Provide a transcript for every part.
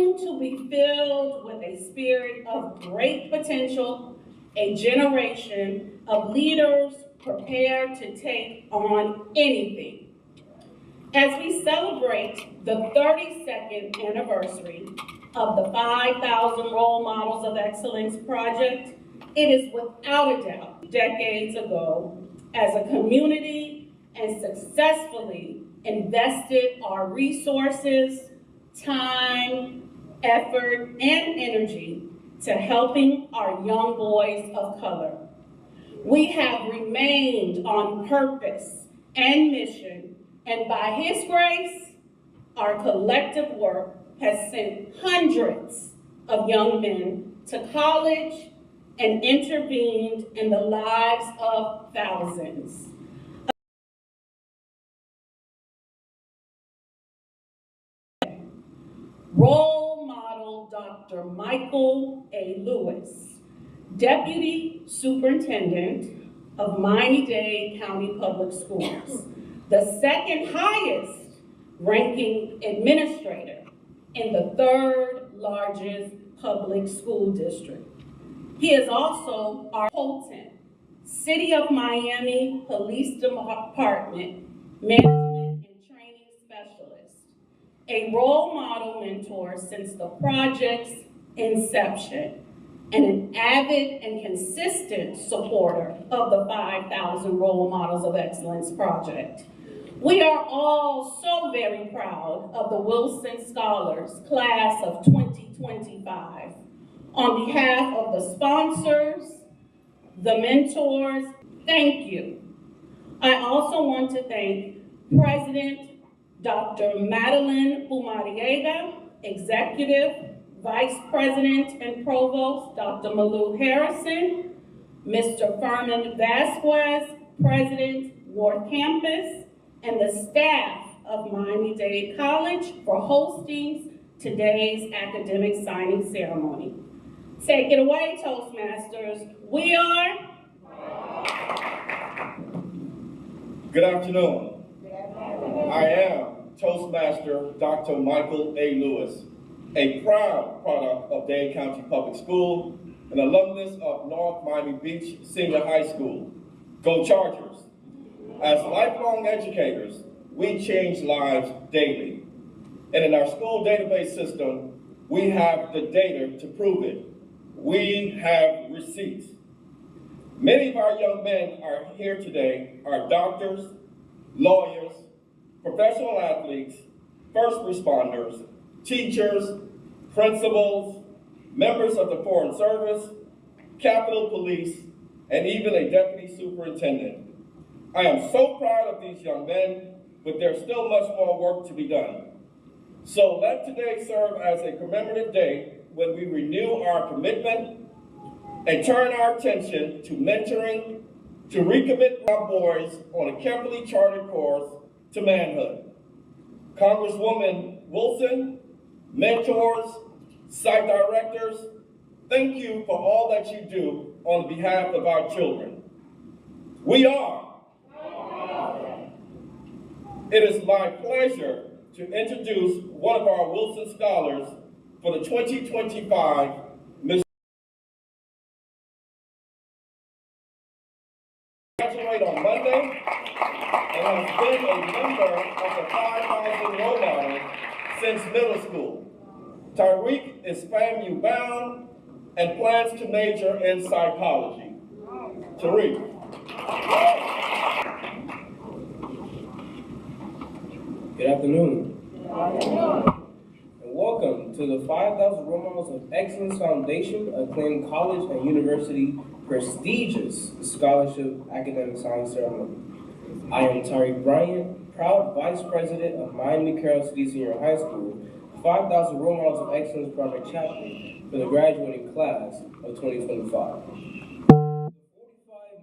soon to be filled with a spirit of great potential, a generation of leaders prepared to take on anything. As we celebrate the 32nd anniversary of the 5,000 Role Models of Excellence Project, it is without a doubt decades ago as a community and successfully invested our resources, time, effort, and energy to helping our young boys of color. We have remained on purpose and mission, and by His grace, our collective work has sent hundreds of young men to college and intervened in the lives of thousands. Role model Dr. Michael A. Lewis, Deputy Superintendent of Miami-Dade County Public Schools, the second highest ranking administrator in the third largest public school district. He is also our Fulton City of Miami Police Department Management and Training Specialist, a role model mentor since the project's inception, and an avid and consistent supporter of the 5,000 Role Models of Excellence Project. We are all so very proud of the Wilson Scholars Class of 2025. On behalf of the sponsors, the mentors, thank you. I also want to thank President Dr. Madeline Bumariega, Executive Vice President and Provost Dr. Malou Harrison, Mr. Furman Vasquez, President, North Campus, and the staff of Miami-Dade College for hosting today's academic signing ceremony. Take it away, Toastmasters. We are... Good afternoon. I am Toastmaster Dr. Michael A. Lewis, a proud product of Dade County Public School, an alumnus of North Miami Beach Senior High School. Go Chargers! As lifelong educators, we change lives daily. And in our school database system, we have the data to prove it. We have receipts. Many of our young men are here today are doctors, lawyers, professional athletes, first responders, teachers, principals, members of the Foreign Service, Capitol Police, and even a deputy superintendent. I am so proud of these young men, but there's still much more work to be done. So let today serve as a commemorative day when we renew our commitment and turn our attention to mentoring, to recommit our boys on a carefully charted course to manhood. Congresswoman Wilson, mentors, site directors, thank you for all that you do on behalf of our children. We are. It is my pleasure to introduce one of our Wilson Scholars for the 2025 Ms. Graduate on Monday and has been a member of the 5,000 Role Models since middle school. Tariq is FAMU bound and plans to major in psychology. Tariq. Good afternoon. And welcome to the 5,000 Role Models of Excellence Foundation, acclaimed college and university prestigious scholarship academic signing ceremony. I am Tariq Bryant, proud Vice President of Miami Carroll City Senior High School, 5,000 Role Models of Excellence Project Chaplain for the graduating class of 2025.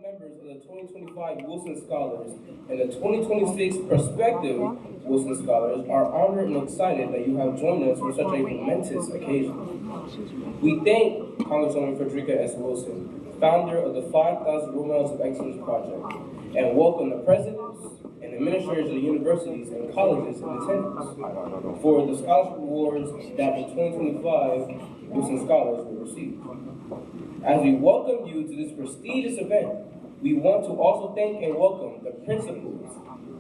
Members of the 2025 Wilson Scholars and the 2026 prospective Wilson Scholars are honored and excited that you have joined us for such a momentous occasion. We thank Congresswoman Frederica S. Wilson, founder of the 5,000 Role Models of Excellence Project, and welcome the presidents and and administrators of the universities and colleges in attendance for the scholarship awards that the 2025 Wilson Scholars will receive. As we welcome you to this prestigious event, we want to also thank and welcome the principals,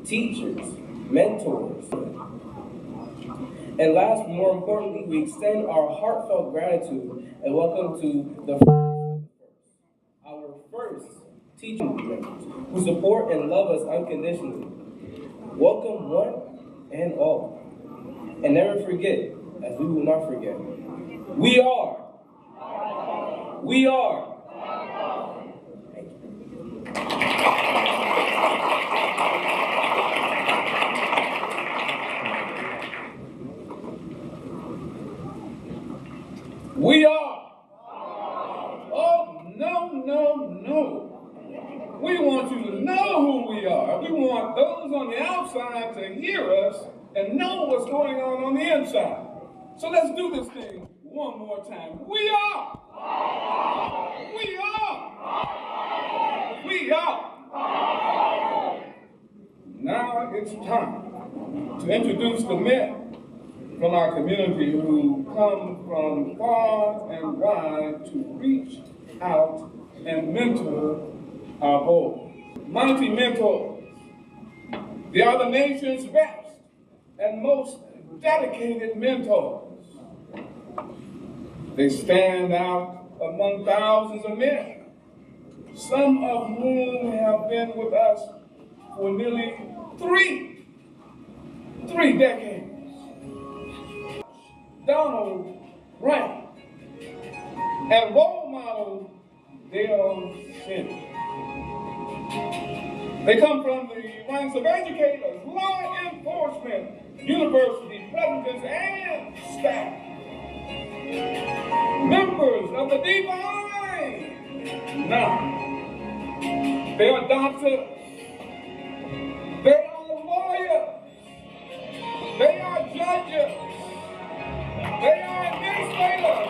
teachers, mentors, and last but more importantly, we extend our heartfelt gratitude and welcome to our first teaching members who support and love us unconditionally. Welcome one and all. And never forget, as we will not forget, we are. Thank you. We are. Oh, no. We want you to know who we are. We want those on the outside to hear us and know what's going on the inside. So let's do this thing one more time. We are. Now it's time to introduce the men from our community who come from far and wide to reach out and mentor our boys. Mighty mentors. They are the nation's best and most dedicated mentors. They stand out among thousands of men, some of whom have been with us for nearly three decades. Donald Grant and role model Dale City. They come from the ranks of educators, law enforcement, university presidents, and staff. Members of the Divine Nine. They are doctors. They are lawyers. They are judges. They are administrators.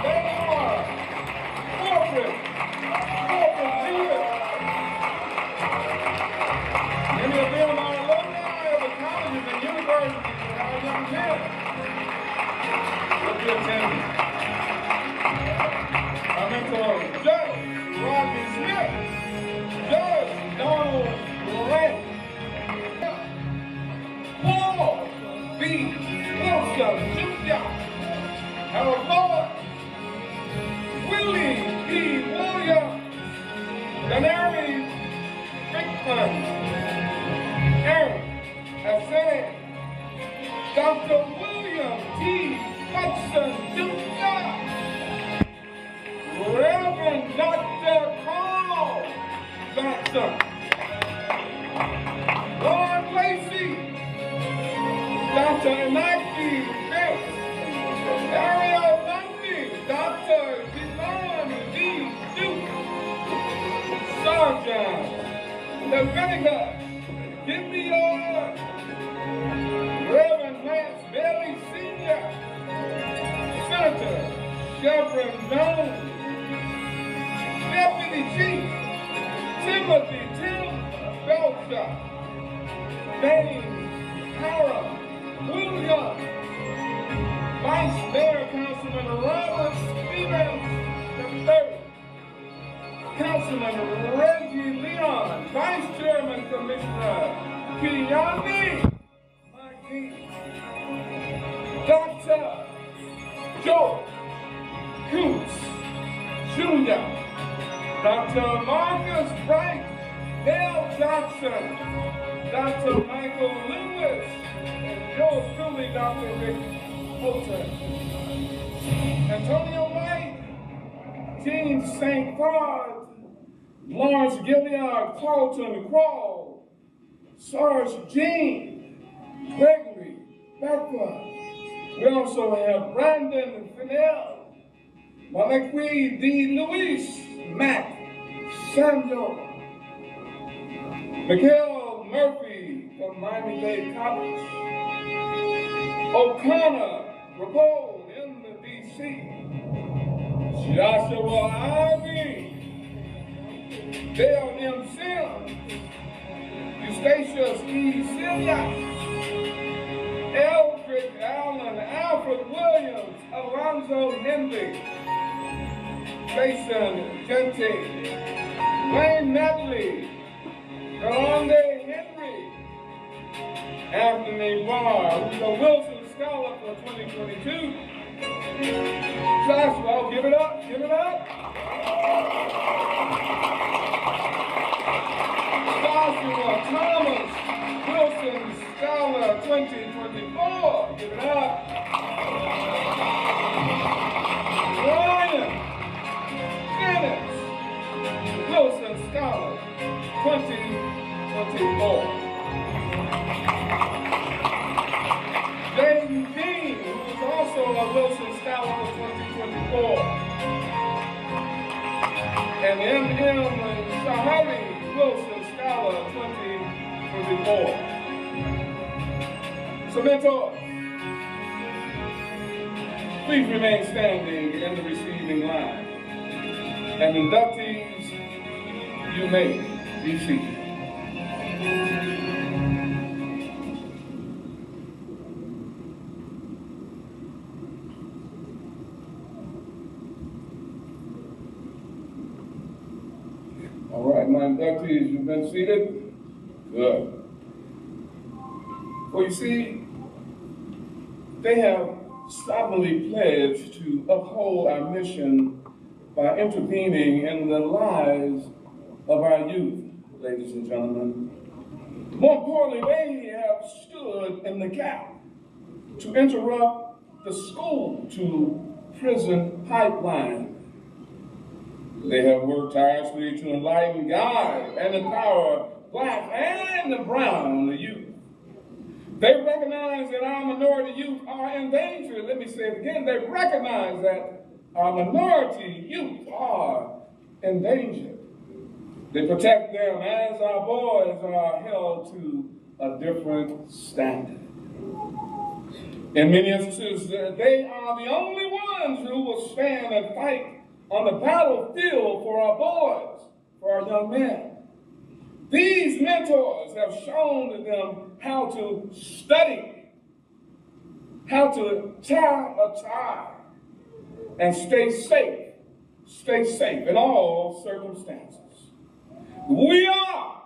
They are corporate leaders. Many of them are alumni of the colleges and universities that our young men will be attending. Our mentor, Judge Rodney Smith, Judge Donald Grant, Paul B. Wilson Jr., our Lord, Willie P. Williams, Danary Rickman, Aaron Hassan, Dr. William T. Hudson Jr., Reverend Dr. Carl Johnson, Lord Lacey, Dr. Nike Bates, Ariel Bundy, Dr. Devon D. Duke, Sergeant Leviticus, give me yours, Reverend Lance Bailey Sr., Senator Chevron Jones, Deputy Chief Timothy Tim Belcher, James Harold Williams, Vice Mayor Councilman Robert Stevens III, Councilman Reggie Leon, Vice Chairman Commissioner Keone McGee, Dr. Joe Coots Jr., Dr. Marcus Bright, Dale Johnson, Dr. Michael Lewis, and yours truly, Dr. Rick Holton, Antonio White, Gene St. Claude, Lawrence Gilliard, Carlton Crawl, Sarge Jean, Gregory Beckwith. We also have Brandon Fennell, Malakwi D. Luis, Matt Samuel, Mikhail Murphy from Miami-Dade College, O'Connor Rapone in the D.C., Joshua Ivy, Dale M. Sims, Eustatius E. Celiac, Eldrick Allen, Alfred Williams, Alonzo Henry, Jason Gente, Wayne Medley, Yolande Henry, Anthony Barr, who's a Wilson Scholar for 2022. Joshua, give it up, give it up. Joshua Thomas, Wilson Scholar 2024. Give it up. Ryan Dennis, Wilson Scholar 2024. Jaden Dean, who is also a Wilson Scholar for 2024. And M.M. Shahari, Wilson Scholar 2024. So mentors, please remain standing in the receiving line. And inductees, you may be seated. All right, my inductees, you've been seated? Good. Well, you see, they have solemnly pledged to uphold our mission by intervening in the lives of our youth, ladies and gentlemen. More importantly, they have stood in the gap to interrupt the school to prison pipeline. They have worked tirelessly to enlighten, guide, and empower Black and brown youth. They recognize that our minority youth are in danger. Let me say it again. They recognize that our minority youth are in danger. They protect them as our boys are held to a different standard. In many instances, they are the only ones who will stand and fight on the battlefield for our boys, for our young men. These mentors have shown them how to study, how to tie a tie, and stay safe in all circumstances. We are.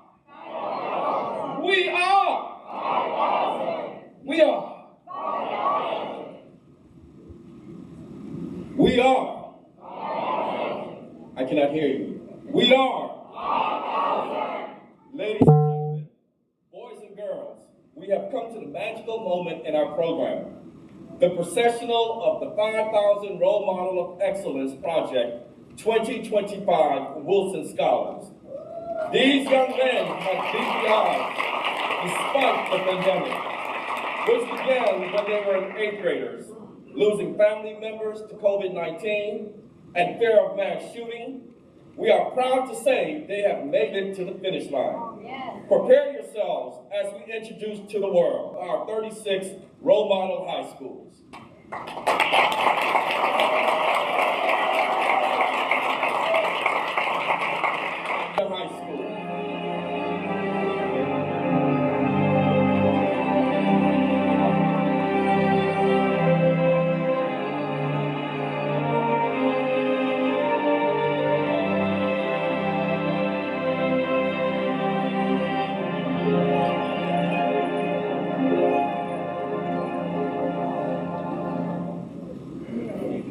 I cannot hear you. We are. Ladies and gentlemen, boys and girls, we have come to the magical moment in our program. The processional of the 5,000 Role Model of Excellence Project 2025 Wilson Scholars. These young men have DPI despite the pandemic, which began when they were 8th graders, losing family members to COVID-19 and fear of mass shooting. We are proud to say they have made it to the finish line. Yes. Prepare yourselves as we introduce to the world our 36 Role Model High Schools. High School.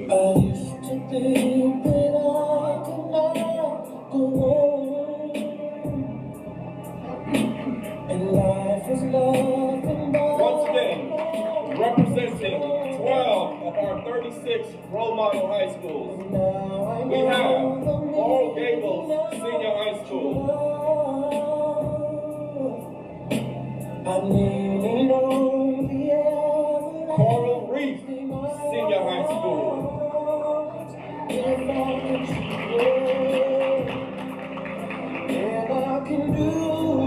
I used to think that I could not go on, and life was nothing but. Once again, representing 12 of our 36 Role Model High Schools, we have Laurel Gables Senior High School, I'm leaning on the everlasting Coral Reef Senior High School, if I could see it, then I can do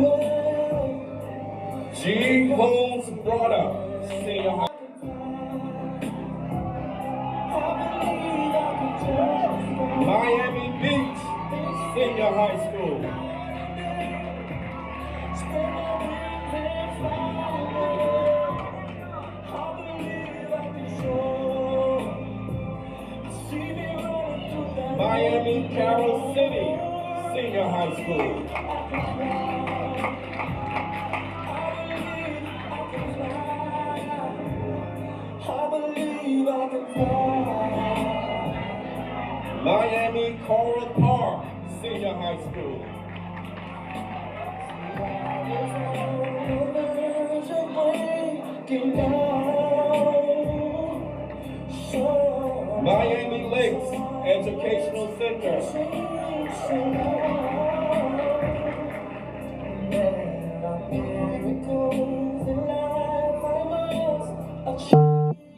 it. G. Holmes Brada Senior High Miami Beach Senior High School. Miami Carroll City Senior High School. Miami Coral Park Senior High School. Miami Lakes Educational Center.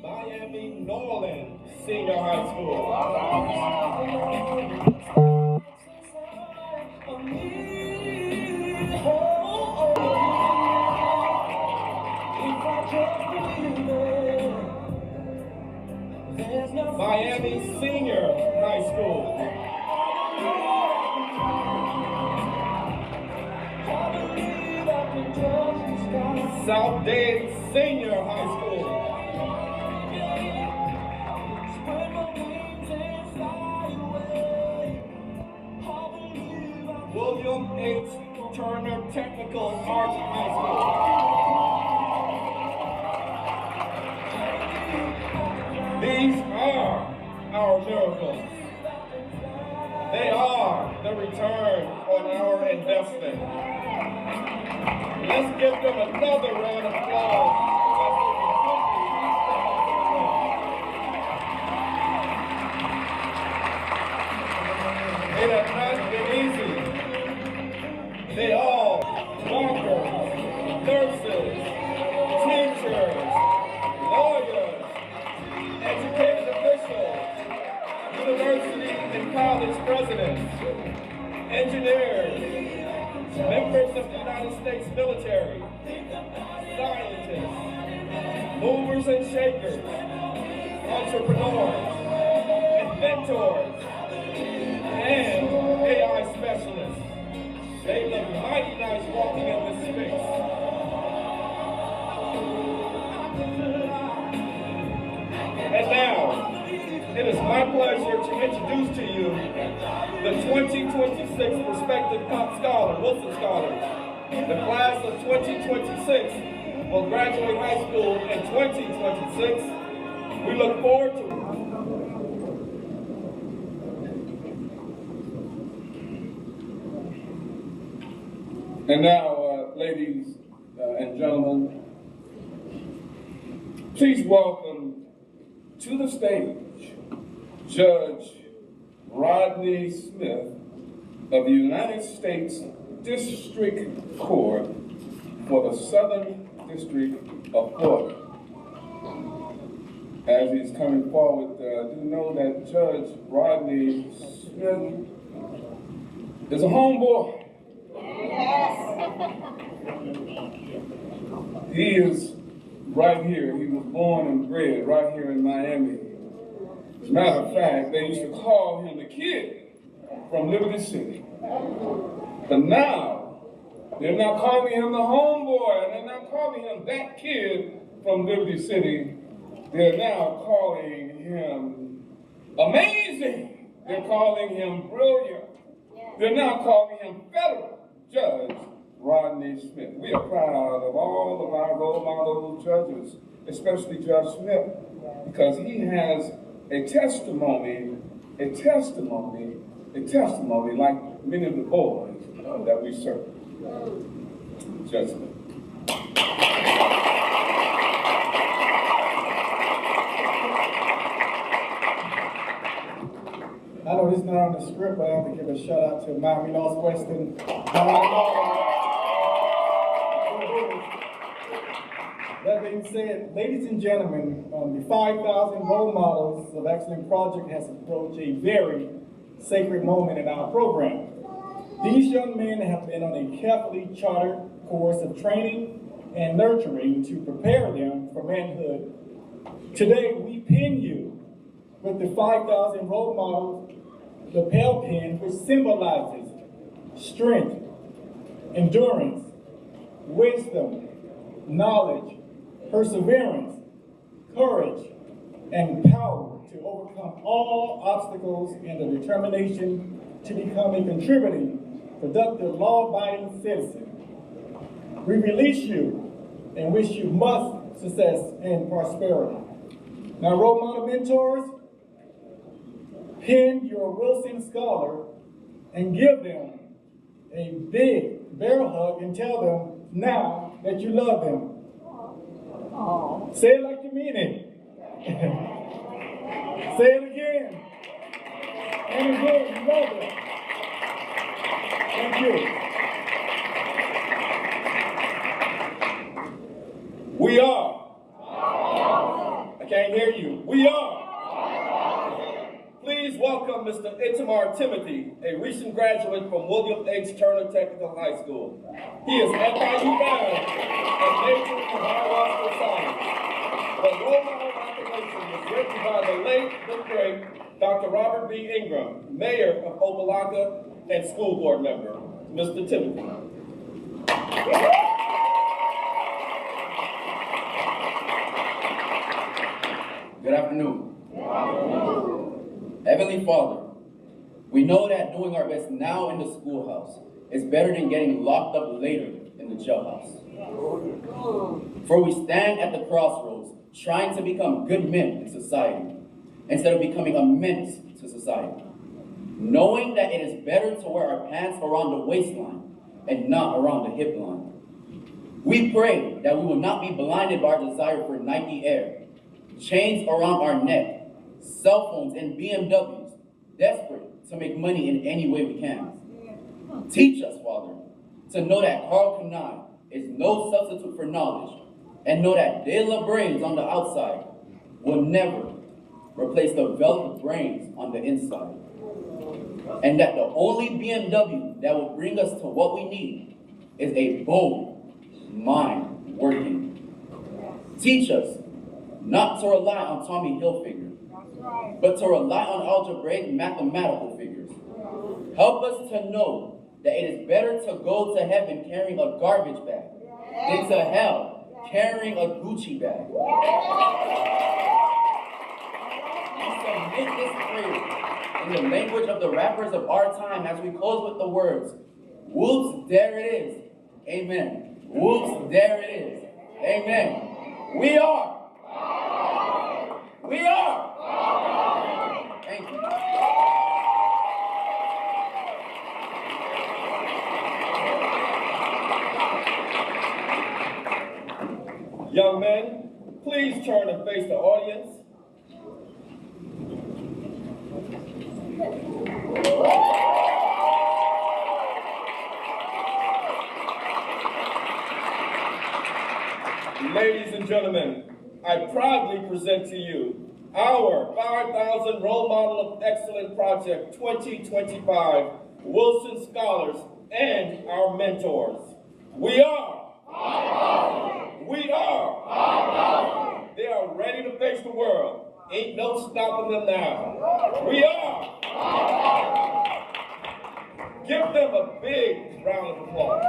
Miami Norland Senior High School. Miami Senior High School. South Dade Senior High School. William H. Turner Technical Arts High School. These are our miracles. They are the return on our investment. Let's give them another round of applause. It has not been easy. They all, doctors, nurses, teachers, lawyers, educated officials, university and college presidents, engineers, members of the United States military, scientists, movers and shakers, entrepreneurs, inventors, and AI specialists. They look mighty nice walking in this space. And now, it is my pleasure to introduce to you the 2026 Prospective Scholar, Wilson Scholars. The class of 2026 will graduate high school in 2026. We look forward to And now, ladies and gentlemen, please welcome to the stage Judge Rodney Smith of the United States District Court for the Southern District of Florida. As he's coming forward, do know that Judge Rodney Smith is a homeboy. He is right here. He was born and bred right here in Miami. As a matter of fact, they used to call him the kid from Liberty City. But now, they're not calling him the homeboy, and they're not calling him that kid from Liberty City. They're now calling him amazing. They're calling him brilliant. They're now calling him federal Judge Rodney Smith. We are proud of all of our role model judges, especially Judge Smith, because he has a testimony like many of the boys that we serve. Judge Smith. I know this is not on the script, but I have to give a shout out to Miami Northwestern. That being said, ladies and gentlemen, the 5,000 Role Models of Excellence Project has approached a very sacred moment in our program. These young men have been on a carefully charted course of training and nurturing to prepare them for manhood. Today, we pin you with the 5,000 Role Models lapel pin, which symbolizes strength, endurance, wisdom, knowledge, perseverance, courage, and power to overcome all obstacles and the determination to become a contributing, productive, law-abiding citizen. We release you and wish you much success and prosperity. Now, role model mentors, pin your Wilson Scholar and give them a big bear hug and tell them now that you love them. Say it like you mean it. Say it again. And again, you love them. Thank you. We are. I can't hear you. We are. Please welcome Mr. Itamar Timothy, a recent graduate from William H. Turner Technical High School. He is FIU bound and majored in biological science. The role model application was written by the late, the great Dr. Robert B. Ingram, Mayor of Opelika and school board member. Mr. Timothy. Good afternoon. Heavenly Father, we know that doing our best now in the schoolhouse is better than getting locked up later in the jailhouse. For we stand at the crossroads trying to become good men in society instead of becoming a menace to society. Knowing that it is better to wear our pants around the waistline and not around the hip line. We pray that we will not be blinded by our desire for Nike Air, chains around our neck, cell phones and BMWs, desperate to make money in any way we can. Teach us, Father, to know that Carl Kanai is no substitute for knowledge, and know that De La brains on the outside will never replace the developed brains on the inside. And that the only BMW that will bring us to what we need is a bold mind working. Teach us not to rely on Tommy Hilfiger, but to rely on algebraic mathematical figures. Help us to know that it is better to go to heaven carrying a garbage bag than to hell carrying a Gucci bag. We submit this prayer in the language of the rappers of our time as we close with the words, whoops, there it is. Amen. Whoops, there it is. Amen. We are. We are. Thank you. Young men, please turn and face the audience. Ladies and gentlemen, I proudly present to you our 5,000 Role Model of Excellence Project 2025 Wilson Scholars and our mentors. We are. We are. They are ready to face the world. Ain't no stopping them now. We are. Give them a big round of applause.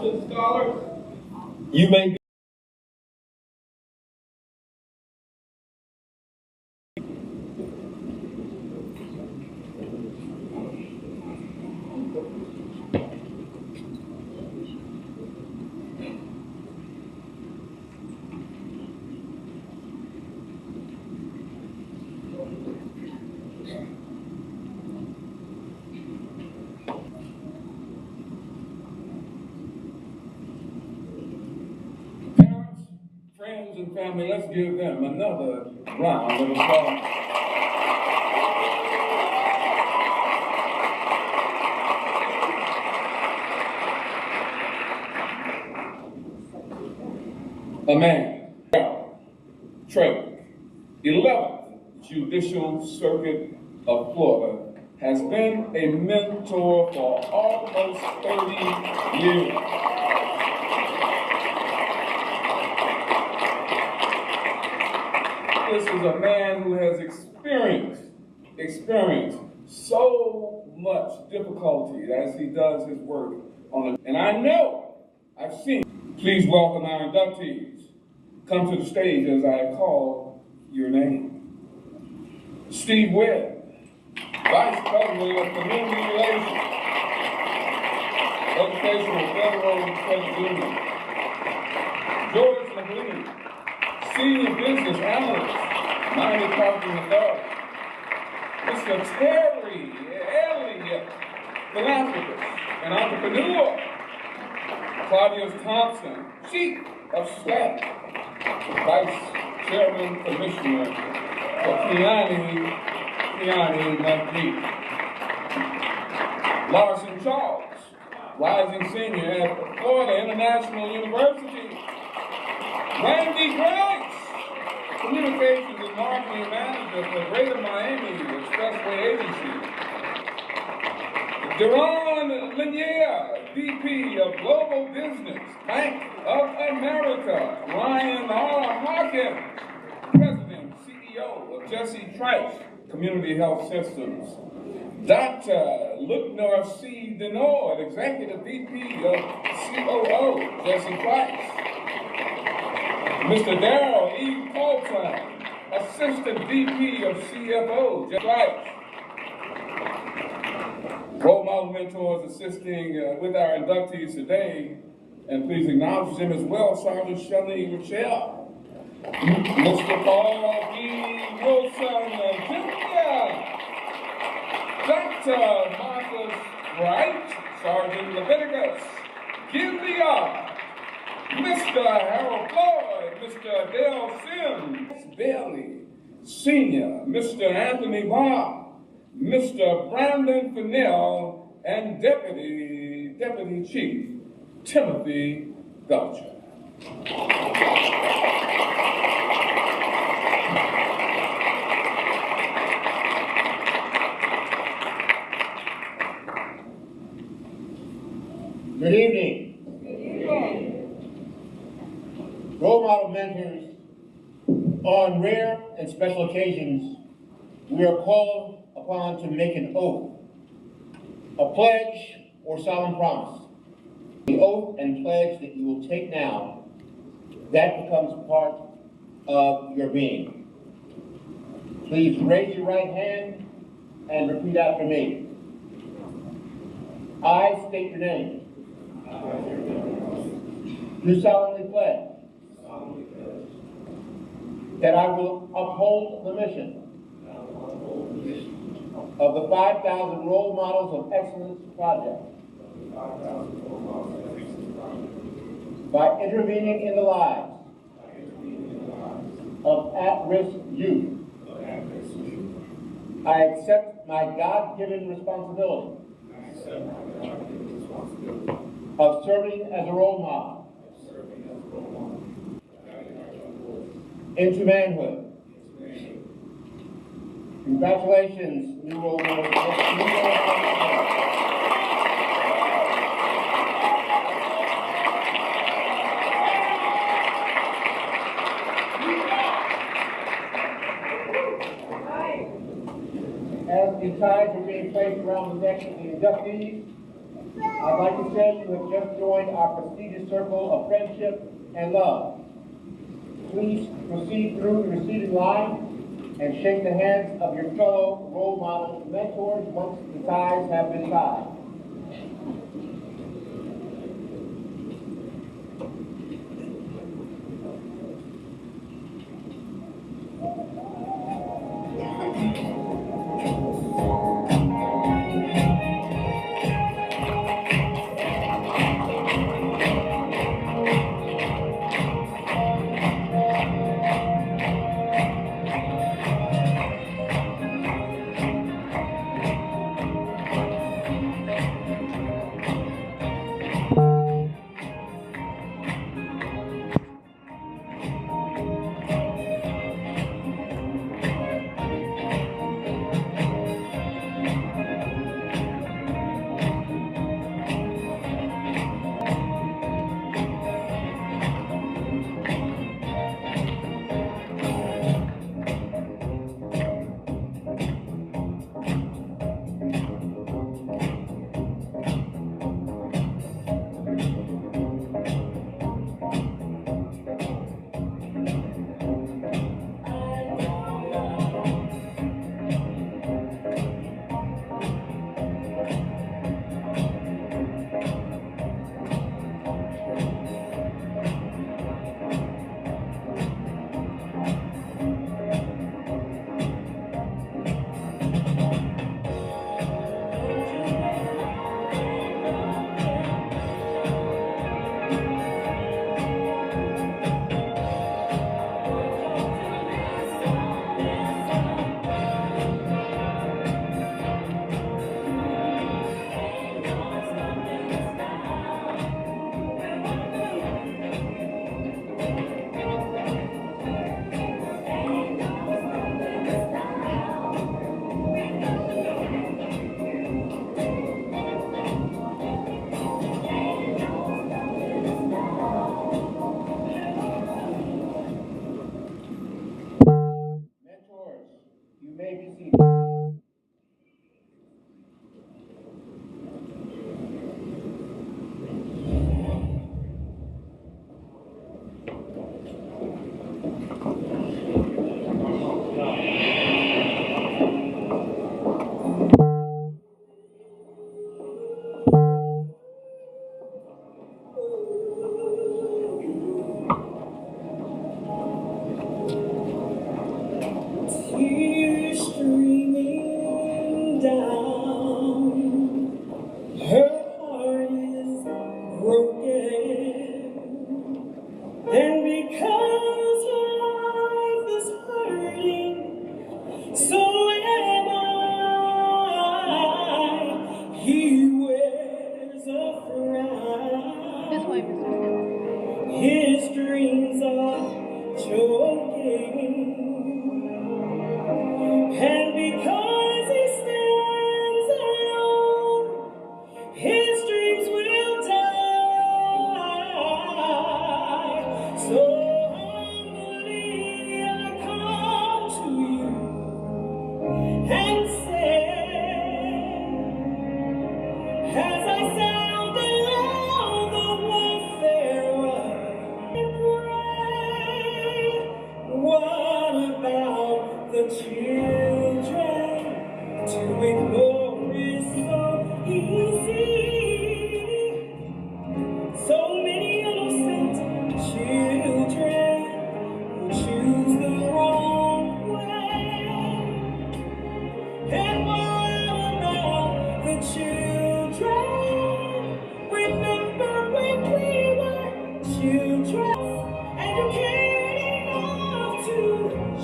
to the scholars. You may be Parents, friends, and family, let's give them another round of applause. A man, Trey, 11th Judicial Circuit of Florida, has been a mentor for almost 30 years. This is a man who has experienced so much difficulty as he does his work on it. And I know, I've seen. Please welcome our inductees. Come to the stage as I call your name. Steve Webb, Vice President of Community Relations, Educational Federal Credit Union. George McLean, Senior Business Analyst, Miami Parking Authority. Mr. Terry Elliott, philanthropist and entrepreneur. Claudia Thompson, Chief of Staff, Vice Chairman Commissioner for Kiani Monkey. Larson Charles, rising senior at Florida International University. Randy Grace, Communications and Marketing Manager for Greater Miami Expressway Agency. Deron Lanier, VP of Global Business, Bank of America. Ryan R. Hawkins, President, CEO of Jesse Trice Community Health Systems. Dr. Lukner C. Denord, Executive VP of COO, Jesse Trice. Mr. Darrell E. Colton, Assistant VP of CFO, Jesse Trice. Role model mentors assisting with our inductees today, and please acknowledge them as well, Sergeant Shelley Rochelle, Mr. Paul D. Wilson Jr., Dr. Marcus Wright, Sergeant Leviticus Gilead, Mr. Harold Floyd, Mr. Dale Sims Bailey, Senior, Mr. Anthony Barr, Mr. Brandon Fennell, and Deputy Chief Timothy Belcher. Good evening. Role model mentors, on rare and special occasions, we are called upon to make an oath, a pledge or solemn promise. The oath and pledge that you will take now, that becomes part of your being. Please raise your right hand and repeat after me. I state your name. Do solemnly pledge that I will uphold the mission of the 5,000 Role Models of Excellence Project by intervening in the lives of at-risk youth. I accept my God-given responsibility of serving as a role model into manhood. Congratulations, new role model. As the ties are being placed around the neck of the inductees, I'd like to say you have just joined our prestigious circle of friendship and love. Please proceed through the receiving line and shake the hands of your fellow role model mentors once the ties have been tied. Mentors, you may be seated. Tears streaming down, her heart is broken, and because her life is hurting, so am I. He wears a frown. This way, Mr. Simmons. His dreams are choking. And because he stands alone, his dreams will die. So humbly I come to you and say, as I sound aloud the warfare, what about the children? To ignore is so easy. So many innocent children who choose the wrong way. And what about the children? Remember when we were children and you cared enough to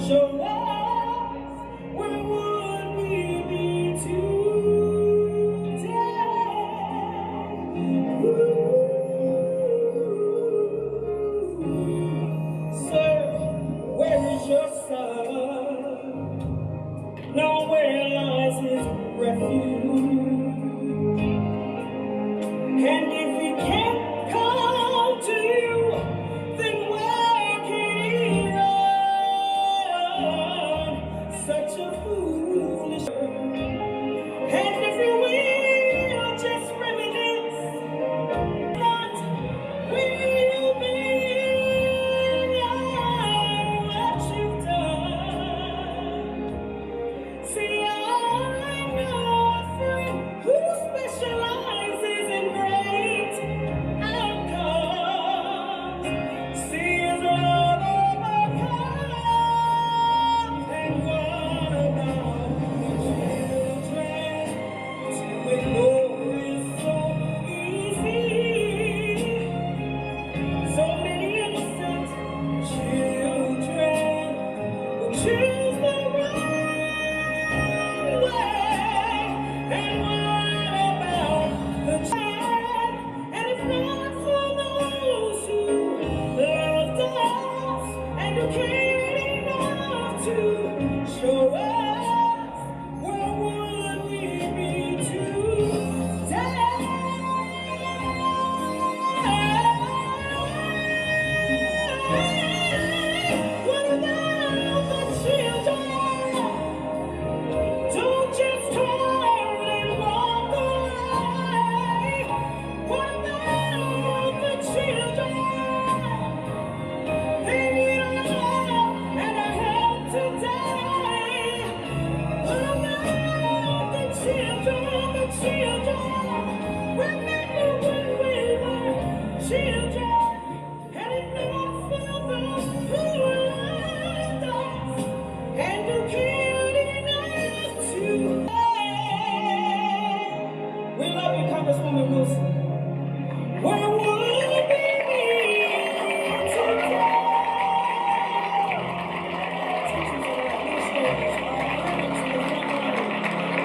show us, where would we be today? Sir, where is your son? Nowhere lies his refuge. And if he can't come to you, then where can he run? Such a foolish. And if you will just reminisce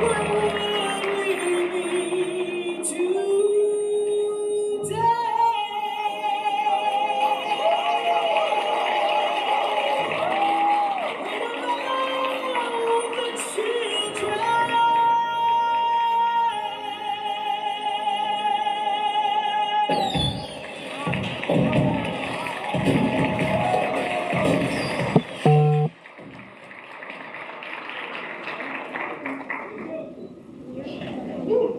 Where would we be today? Without the children.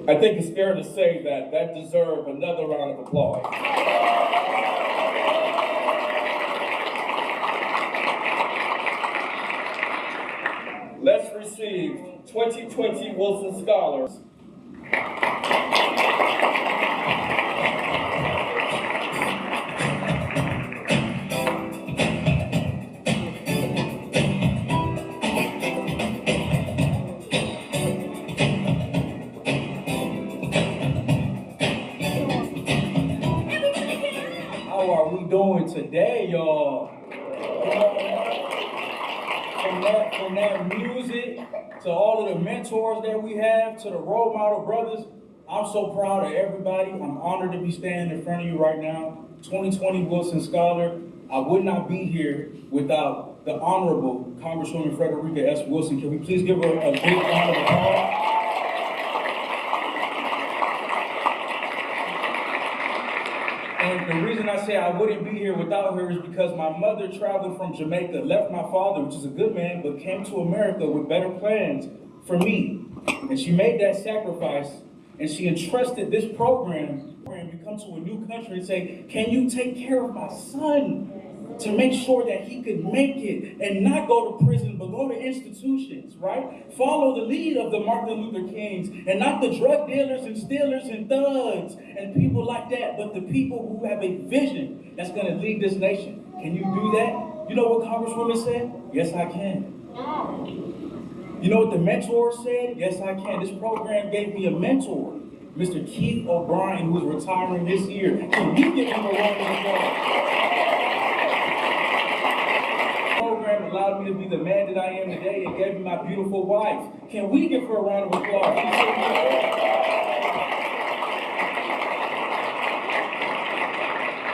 I think it's fair to say that that deserved another round of applause. Let's receive 2020 Wilson Scholars. How are we doing today, y'all? From that music to all of the mentors that we have, to the role model brothers, I'm so proud of everybody. I'm honored to be standing in front of you right now. 2020 Wilson Scholar. I would not be here without the Honorable Congresswoman Frederica S. Wilson. Can we please give her a big round of applause? And the reason I say I wouldn't be here without her is because my mother traveled from Jamaica, left my father, which is a good man, but came to America with better plans for me. And she made that sacrifice, and she entrusted this program to come to a new country and say, can you take care of my son? To make sure that he could make it and not go to prison, but go to institutions, right? Follow the lead of the Martin Luther Kings, and not the drug dealers and stealers and thugs and people like that, but the people who have a vision that's gonna lead this nation. Can you do that? You know what Congresswoman said? Yes, I can. You know what the mentor said? Yes, I can. This program gave me a mentor, Mr. Keith O'Brien, who is retiring this year. Can you give him a round of applause? Program allowed me to be the man that I am today and gave me my beautiful wife. Can we give her a round of applause?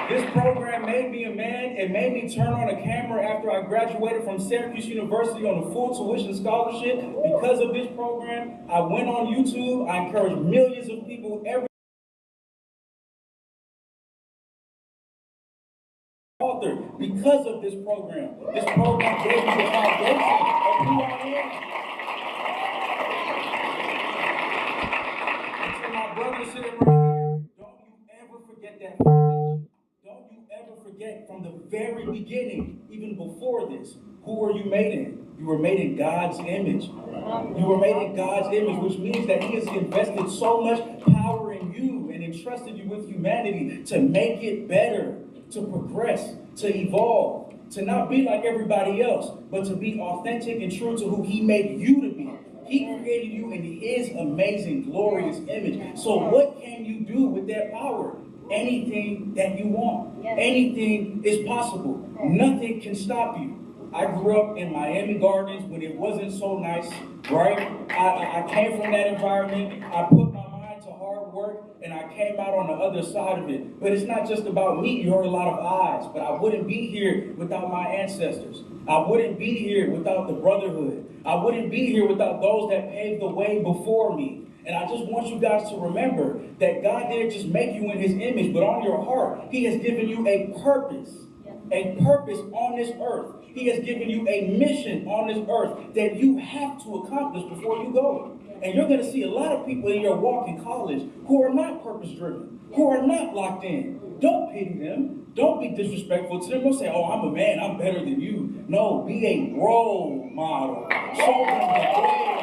This program made me a man. It made me turn on a camera after I graduated from Syracuse University on a full tuition scholarship. Because of this program, I went on YouTube. I encourage millions of people every author because of this program. This program gave me the foundation of who I am. And to my brother sitting right here, don't you ever forget that foundation. Don't you ever forget from the very beginning, even before this, who were you made in? You were made in God's image. You were made in God's image, which means that He has invested so much power in you and entrusted you with humanity to make it better, to progress, to evolve, to not be like everybody else, but to be authentic and true to who He made you to be. He created you in His amazing, glorious image. So what can you do with that power? Anything that you want. Anything is possible. Nothing can stop you. I grew up in Miami Gardens when it wasn't so nice, right? I came from that environment. I put my mind to hard work, and I came out on the other side of it. But it's not just about me. You heard a lot of eyes, but I wouldn't be here without my ancestors. I wouldn't be here without the brotherhood. I wouldn't be here without those that paved the way before me. And I just want you guys to remember that God didn't just make you in His image, but on your heart, He has given you a purpose on this earth. He has given you a mission on this earth that you have to accomplish before you go. And you're going to see a lot of people in your walk in college who are not purpose-driven, who are not locked in. Don't pity them. Don't be disrespectful to them. Don't say, oh, I'm a man, I'm better than you. No, be a role model. Show them the way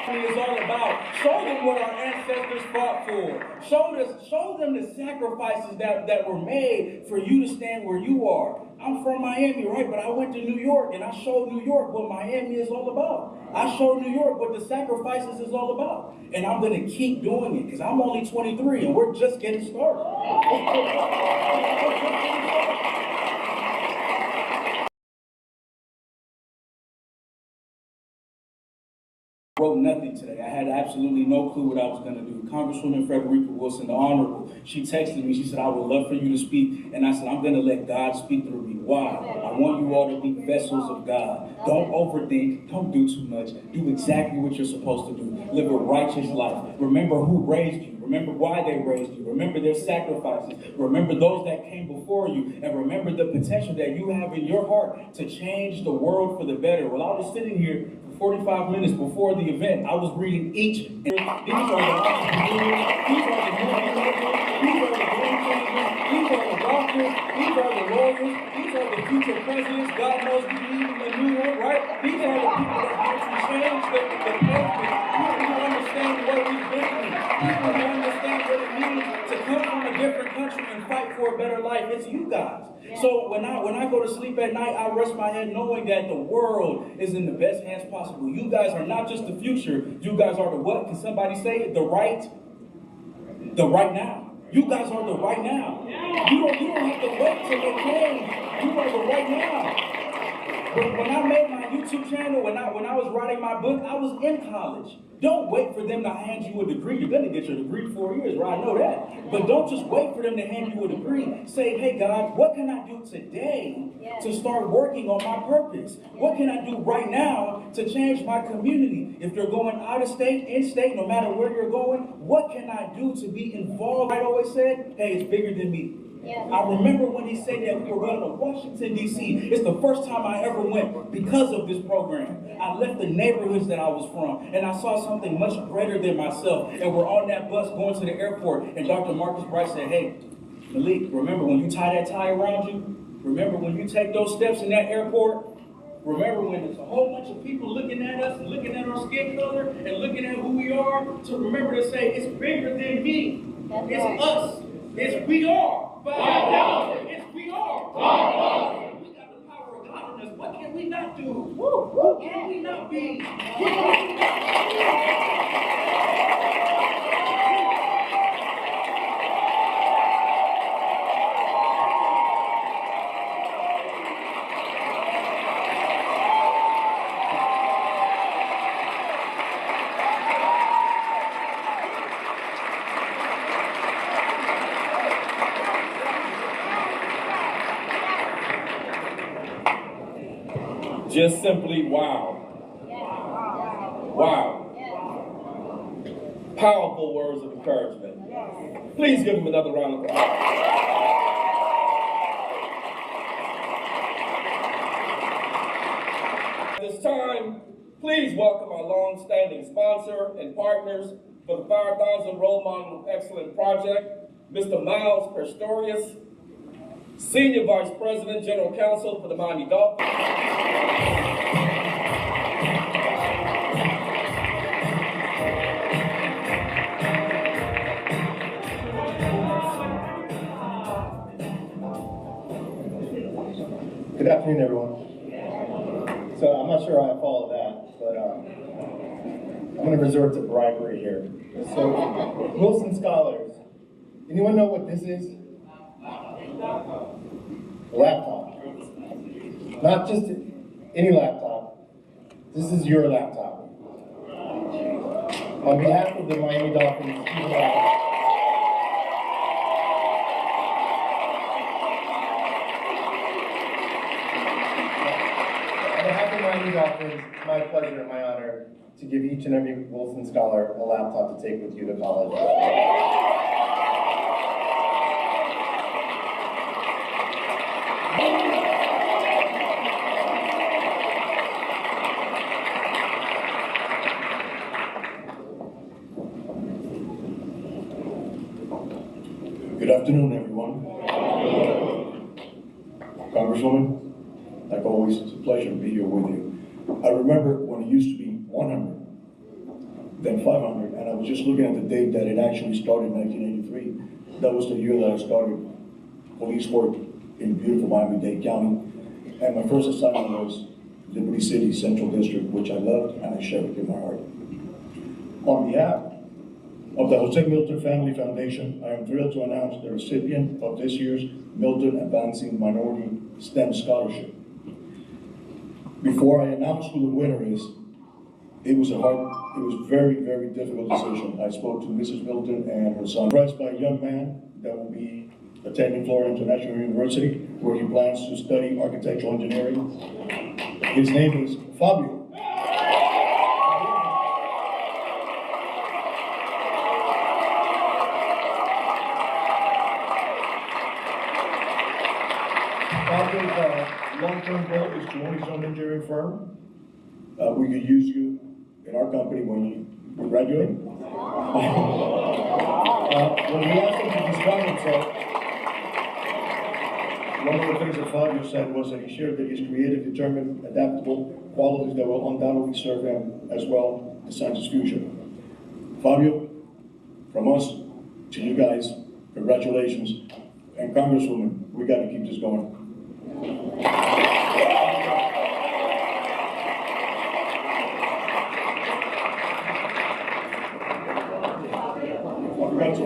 is all about. Show them what our ancestors fought for. Show them the sacrifices that were made for you to stand where you are. I'm from Miami, right? But I went to New York and I showed New York what Miami is all about. I showed New York what the sacrifices is all about. And I'm going to keep doing it because I'm only 23 and we're just getting started. wrote nothing today. I had absolutely no clue what I was going to do. Congresswoman Frederica Wilson, the Honorable, she texted me. She said, I would love for you to speak. And I said, I'm going to let God speak through me. Why? I want you all to be vessels of God. Don't overthink. Don't do too much. Do exactly what you're supposed to do. Live a righteous life. Remember who raised you. Remember why they raised you. Remember their sacrifices. Remember those that came before you. And remember the potential that you have in your heart to change the world for the better. While I was sitting here for 45 minutes before the event, I was reading each. These are the entrepreneurs. These are the millionaires. These are the game changers. These are the doctors. These are the lawyers. These are the future presidents. God knows we need a new one, right? These are the people that want to change the country. People who understand what we've been through. People who understand what it means to come from a different country and fight for a better life. It's you guys. So when I go to sleep at night, I rest my head knowing that the world is in the best hands possible. You guys are not just the future. You guys are the what? Can somebody say it? The right now. You guys are the right now. You don't have to wait till it change. You are the right now. When I made my YouTube channel, when I was writing my book, I was in college. Don't wait for them to hand you a degree. You're going to get your degree in 4 years, right? I know that. But don't just wait for them to hand you a degree. Say, hey, God, what can I do today to start working on my purpose? What can I do right now to change my community? If you're going out of state, in state, no matter where you're going, what can I do to be involved? I always said, hey, it's bigger than me. I remember when he said that we were going to Washington, D.C. It's the first time I ever went because of this program. I left the neighborhoods that I was from, and I saw something much greater than myself. And we're on that bus going to the airport, and Dr. Marcus Bright said, hey, Malik, remember when you tie that tie around you? Remember when you take those steps in that airport? Remember when there's a whole bunch of people looking at us, and looking at our skin color, and looking at who we are, to remember to say, it's bigger than me. It's us. It's we are. 5,000. It's we are. 5,000. We got the power of God in us. What can we not do? Who can we not be? Just simply wow. Wow. Powerful words of encouragement. Please give him another round of applause. At this time, please welcome our long-standing sponsor and partners for the 5,000 Role Model of Excellence Project, Mr. Miles Pistorius, Senior Vice President, General Counsel for the Miami Dolphins. Good afternoon, everyone. So I'm not sure how I followed that, but I'm going to resort to bribery here. So Wilson Scholars, anyone know what this is? A laptop. Not just any laptop. This is your laptop. On behalf of the Miami Dolphins, on behalf of Miami Dolphins, it's my pleasure and my honor to give each and every Wilson Scholar a laptop to take with you to college. Good afternoon, everyone. Congresswoman, like always, it's a pleasure to be here with you. I remember when it used to be 100, then 500, and I was just looking at the date that it actually started in 1983. That was the year that I started police work in beautiful Miami-Dade County. And my first assignment was Liberty City Central District, which I loved and I cherished in my heart. On behalf of the Jose Milton Family Foundation, I am thrilled to announce the recipient of this year's Milton Advancing Minority STEM Scholarship. Before I announce who the winner is, It was a very, very difficult decision. I spoke to Mrs. Middleton and her son. Impressed by a young man that will be attending Florida International University, where he plans to study architectural engineering. His name is Fabio. Fabio's long-term goal is to own his own engineering firm. We could use you in our company when you graduate. When we asked him to describe himself, one of the things that Fabio said was that he shared that he's creative, determined, adaptable, qualities that will undoubtedly serve him as well to science's future. Fabio, from us to you guys, congratulations. And Congresswoman, we got to keep this going.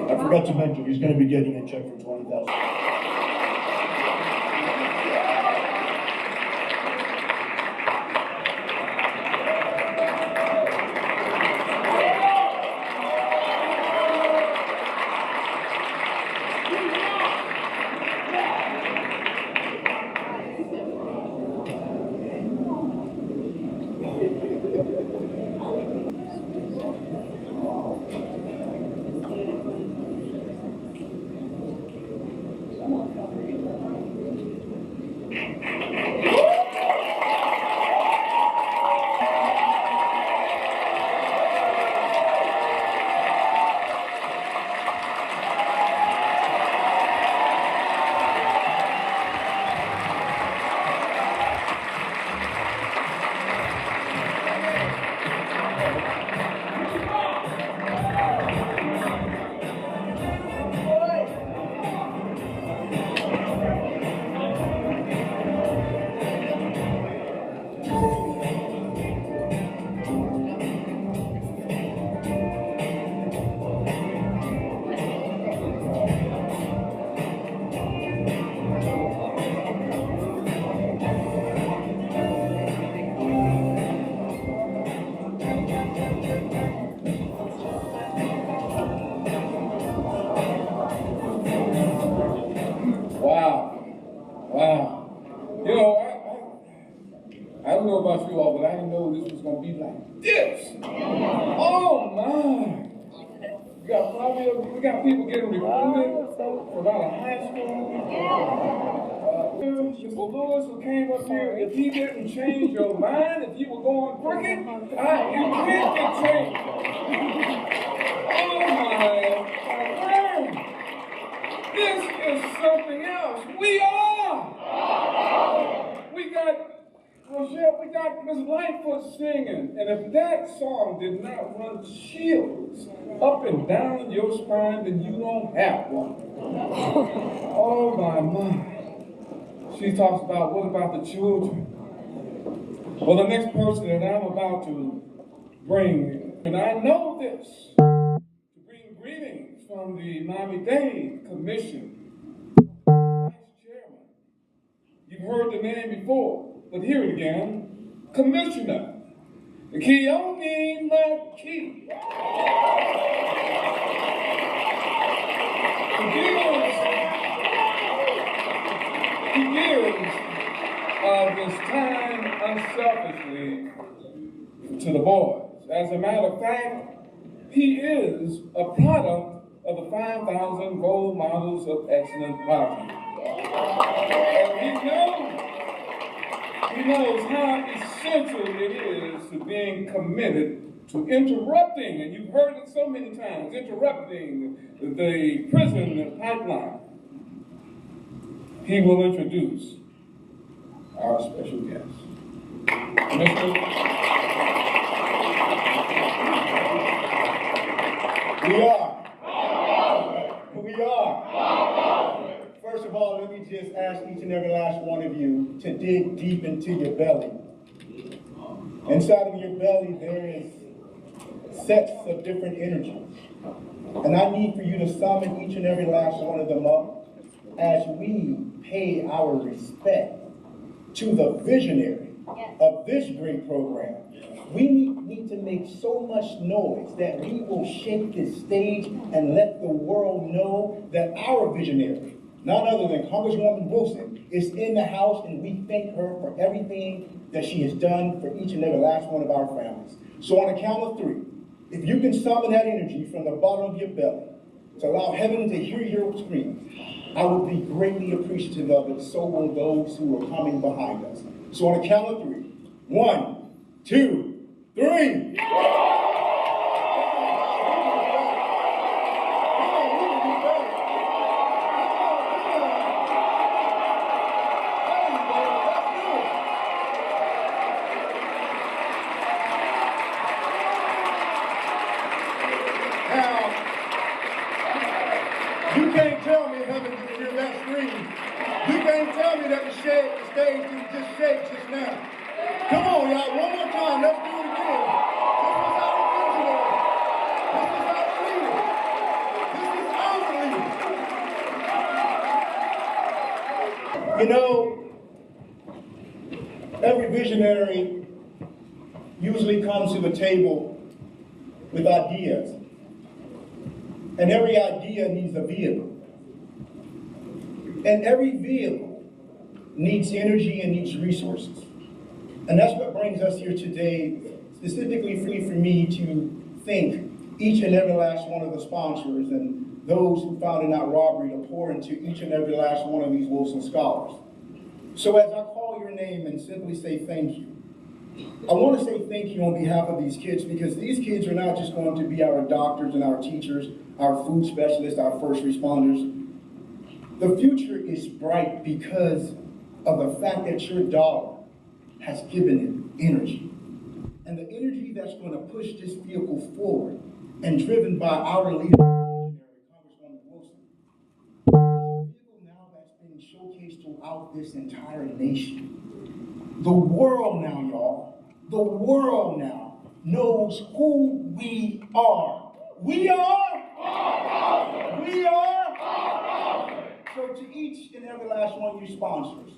I forgot to mention, he's going to be getting a check for $20,000. I don't know about you all, but I didn't know this was going to be like this. Oh, my. We got people getting recruited from out of high school. Mr. Lewis, who came up here, if he didn't change your mind, if you were going crooked, you can't get changed. Oh, my word. This is something else. We got Rochelle, we got Miss Lightfoot singing, and if that song did not run chills up and down your spine, then you don't have one. Oh my. She talks about, what about the children? Well, the next person that I'm about to bring, and I know this, to bring greetings from the Miami-Dade Commission. Vice Chairman. You've heard the name before. But hear it again, Commissioner Keone McKee. He gives his time unselfishly to the boys. As a matter of fact, he is a product of the 5,000 role models of excellent project. And he knows how essential it is to being committed to interrupting, and you've heard it so many times, interrupting the prison pipeline. He will introduce our special guest. We are. First of all, let me just ask each and every last one of you to dig deep into your belly. Inside of your belly, there is sets of different energies. And I need for you to summon each and every last one of them up as we pay our respect to the visionary of this great program. We need to make so much noise that we will shake this stage and let the world know that our visionary, none other than Congresswoman Wilson, is in the house, and we thank her for everything that she has done for each and every last one of our families. So on a count of 3, if you can summon that energy from the bottom of your belly to allow heaven to hear your screams, I would be greatly appreciative of it. So will those who are coming behind us. So on a count of 3, 1, 2, 3. You can't tell me heaven didn't hear that scream. You can't tell me that the stage didn't just shake just now. Come on, y'all, one more time, let's do it again. This was our visionary. This is our leader. This is our leader. You know, every visionary usually comes to the table with ideas. And every idea needs a vehicle. And every vehicle needs energy and needs resources. And that's what brings us here today, specifically for me to thank each and every last one of the sponsors and those who found it not robbery to pour into each and every last one of these Wilson Scholars. So as I call your name and simply say thank you, I want to say thank you on behalf of these kids, because these kids are not just going to be our doctors and our teachers, our food specialists, our first responders. The future is bright because of the fact that your daughter has given it energy. And the energy that's going to push this vehicle forward and driven by our leader, Congresswoman Wilson, is a vehicle now that's been showcased throughout this entire nation. The world now, y'all, the world now knows who we are. We are. We are. So to each and every last one of you sponsors,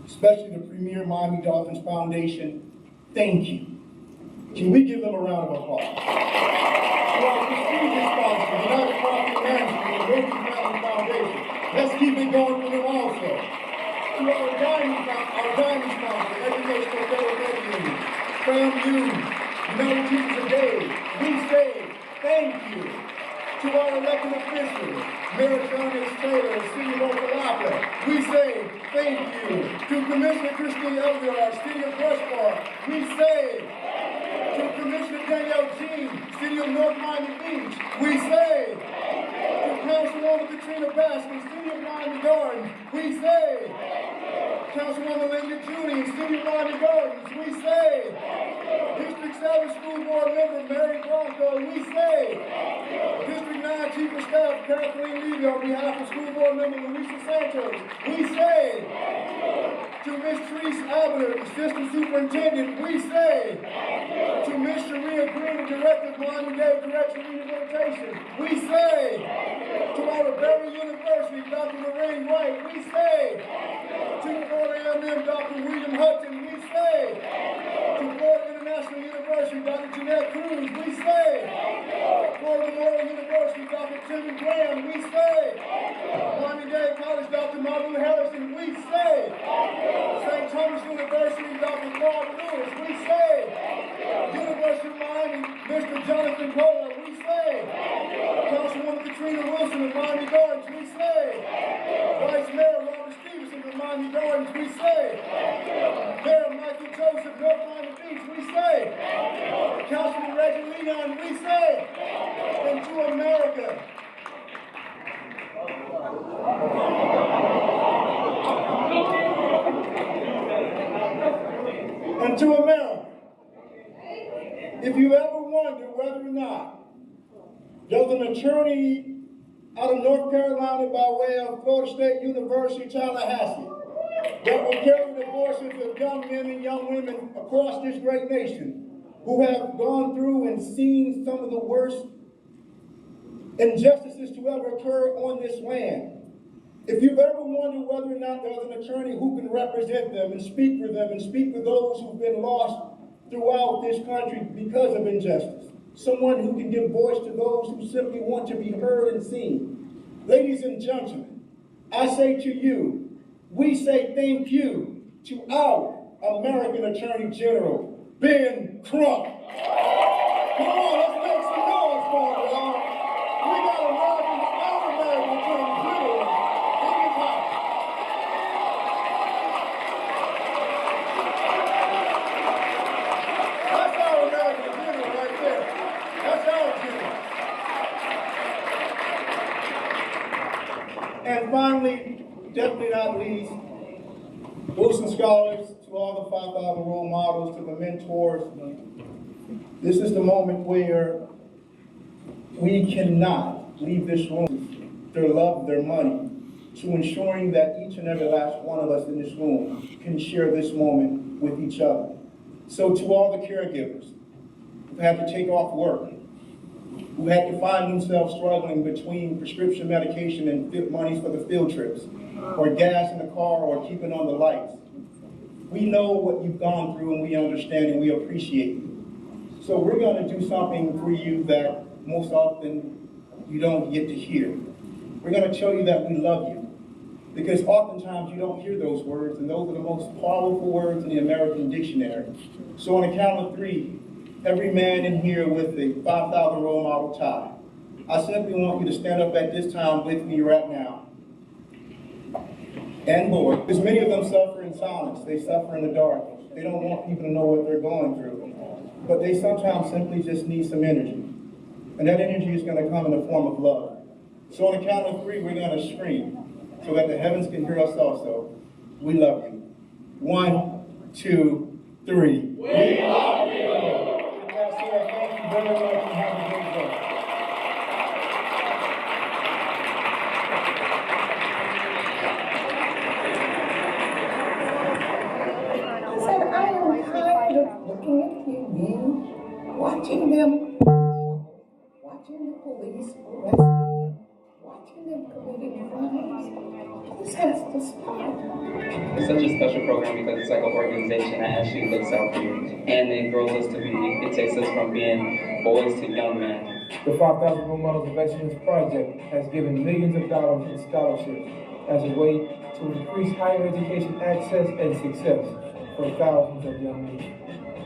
especially the Premier Miami Dolphins Foundation, thank you. Can we give them a round of applause? To our prestigious sponsors, United Property Management and Wilson Family Foundation, let's keep it going for them also. To our diamond sponsor, Educational Federal Union, FAMU, United Teachers of Day, we say thank you. To our elected officials, Mayor John H. Taylor and City of Okalaka, we say thank you. To Commissioner Christine Elder, City of Brush Park, we say to Commissioner Danielle Jean, City of North Miami Beach, we say to Councilwoman Katrina Baskin, City of Miami Gardens, we say Councilwoman Linda Judy, City of Miami Gardens, we say District 7 School Board Member Mary Bronco, we say District 9 Chief of Staff Kathleen Levy on behalf of School Board Member Luisa Santos, we say to Ms. Therese Abner, Assistant Superintendent, we say to Ms. Sharia Green, Director of Miami-Dade Correctional Rehabilitation, we say to our Berry University, Dr. Lorraine Wright, we say to Florida A&M, Dr. William Hudson, we say to Florida International University, Dr. Jeanette Cruz, we say Florida Memorial University, Dr. Timmy Graham, we say Miami-Dade College, Dr. Marvin Harrison, we say St. Thomas University, Dr. Claude Lewis, we say University of Miami, Mr. Jonathan Kohler, we say Councilwoman Katrina Wilson of Miami Gardens, we say Vice Mayor Robert Stevenson of Miami Gardens, we say Mayor Michael Joseph, North Miami Beach, we say Councilman Reggie Leon, we say, and to America. And to America, if you ever wonder whether or not there's an attorney out of North Carolina by way of Florida State University, Tallahassee, that will carry the voices of young men and young women across this great nation who have gone through and seen some of the worst injustices to ever occur on this land. If you've ever wondered whether or not there's an attorney who can represent them and speak for them and speak for those who've been lost throughout this country because of injustice. Someone who can give voice to those who simply want to be heard and seen. Ladies and gentlemen, I say to you, we say thank you to our American Attorney General, Ben Crump. Come on, let's make some noise for him, y'all. We got our American Attorney General in his house. That's our American General right there. That's our general. And finally, definitely not least, Wilson Scholars, to all the 5,000 role models, to the mentors. This is the moment where we cannot leave this room, their love, their money, to ensuring that each and every last one of us in this room can share this moment with each other. So to all the caregivers who had to take off work, who had to find themselves struggling between prescription medication and monies for the field trips, or gas in the car, or keeping on the lights. We know what you've gone through, and we understand and we appreciate you. So we're going to do something for you that most often you don't get to hear. We're going to tell you that we love you, because oftentimes you don't hear those words, and those are the most powerful words in the American dictionary. So on a count of 3, every man in here with a 5,000 role model tie, I simply want you to stand up at this time with me right now. And Lord, because many of them suffer in silence. They suffer in the dark. They don't want people to know what they're going through. But they sometimes simply just need some energy. And that energy is going to come in the form of love. So on the count of 3, we're going to scream so that the heavens can hear us also. We love you. 1, 2, 3. We love you. Thank you very much and have a great day. Looking at TV, watching the police arrest them, watching them committing crimes. This has to stop. It's such a special program because it's like an organization that actually looks out for you, and it grows us to be, it takes us from being boys to young men. The 5,000 Role Models of Excellence Project has given millions of dollars in scholarships as a way to increase higher education access and success for thousands of young men.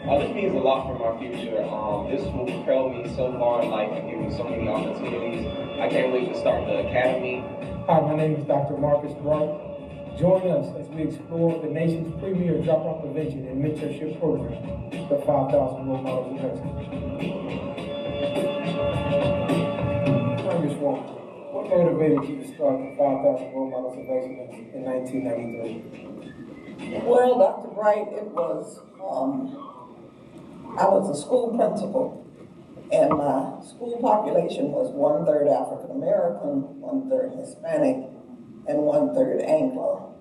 This means a lot for my future. This will propel me so far in life and give me so many opportunities. I can't wait to start the academy. Hi, my name is Dr. Marcus Bright. Join us as we explore the nation's premier dropout prevention and mentorship program, the 5,000 Role Models of Excellence. Congresswoman, what motivated you to start the 5,000 Role Models of Excellence in 1993? Well, Dr. Bright, it was, I was a school principal, and my school population was 1/3 African American, 1/3 Hispanic, and 1/3 Anglo.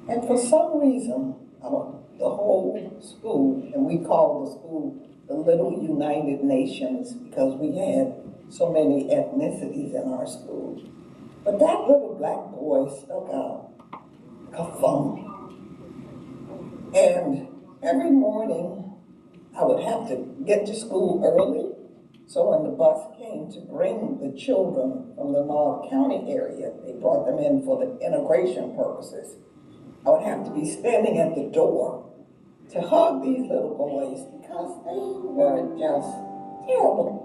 And for some reason, the whole school, and we called the school the Little United Nations because we had so many ethnicities in our school. But that little black boy stuck out like a thumb. And every morning, I would have to get to school early, so when the bus came to bring the children from the North County area, they brought them in for the integration purposes. I would have to be standing at the door to hug these little boys because they were just terrible.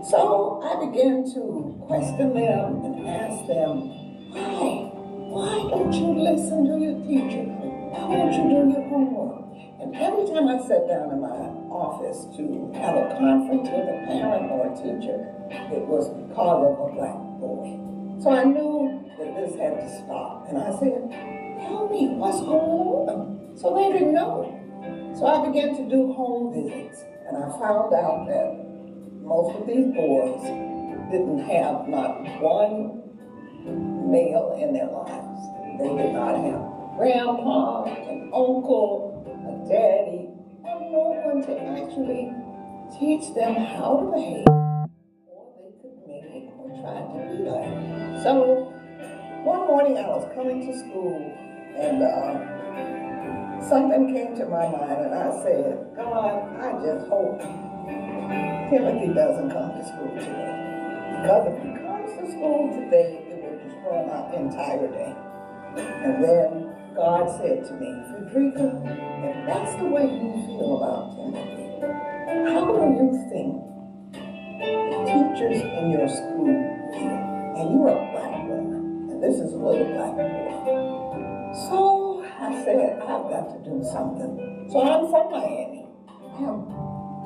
So I began to question them and ask them, why don't you listen to your teacher? Why don't you do your homework? And every time I sat down in my office to have a conference with a parent or a teacher, it was because of a black boy. So I knew that this had to stop. And I said, tell me what's going on. So they didn't know. So I began to do home visits. And I found out that most of these boys didn't have not one male in their lives. They did not have grandpa, an uncle, a daddy, and no one to actually teach them how to behave, or they could mimic or try to be like. So one morning I was coming to school, and something came to my mind and I said, God, I just hope Timothy doesn't come to school today. Because if he comes to school today, it will destroy my entire day. And then God said to me, Frederica, if that's the way you feel about Timothy, how do you think the teachers in your school feel? And you're a black woman, and this is a little black boy. So I said, I've got to do something. So I'm from Miami. I have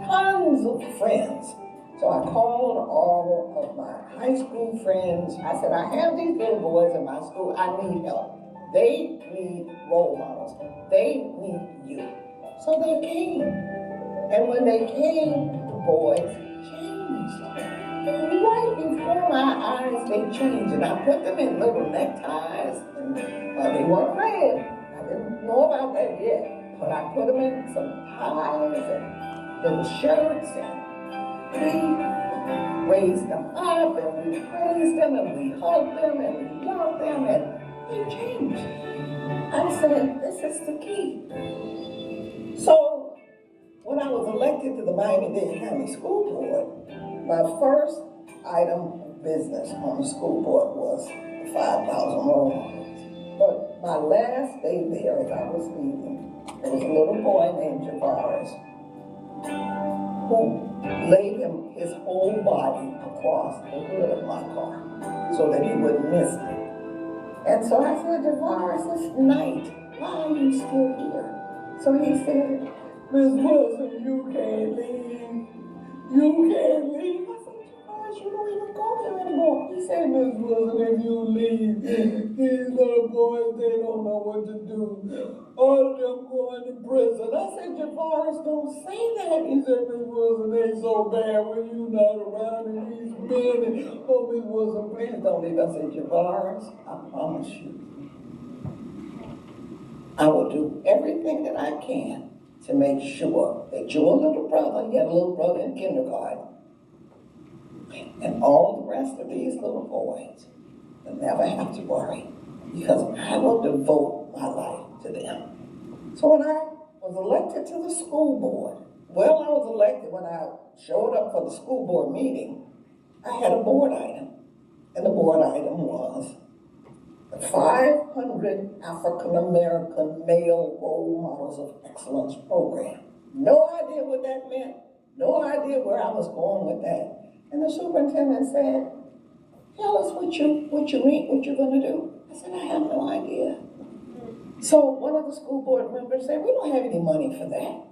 tons of friends. So I called all of my high school friends. I said, I have these little boys in my school. I need help. They need role models. They need you. So they came. And when they came, the boys changed. Right before my eyes, they changed. And I put them in little neckties. And they weren't red. I didn't know about that yet. But I put them in some ties and little shirts. And we raised them up. And we praised them. And we hugged them. And we loved them. And they changed. I said, this is the key. So, when I was elected to the Miami-Dade County School Board, my first item of business on the school board was the 5,000 role models. But my last day there, as I was leaving, there was a little boy named Javaris who laid his whole body across the hood of my car so that he wouldn't miss me. And so I said, Javaris, it's night. Why are you still here? So he said, Miss Wilson, you can't leave. You can't leave. I said, Javaris, you don't even go here anymore. He said, Miss Wilson, if you leave, these little boys, they don't know what to do. All of them going to prison. I said, Javaris, don't say that. He said, Miss Wilson, they so bad when you not around and these men. And, oh, Miss Wilson, please don't leave. I said, Javaris, I promise you, I will do everything that I can to make sure that your little brother, you have a little brother in kindergarten, and all the rest of these little boys will never have to worry, because I will devote my life to them. So when I was elected to the school board, well, I was elected when I showed up for the school board meeting, I had a board item, and the board item was the 500 African-American male role models of excellence program. No idea what that meant, no idea where I was going with that. And the superintendent said, tell us what you're going to do. I said, I have no idea. So one of the school board members said, we don't have any money for that.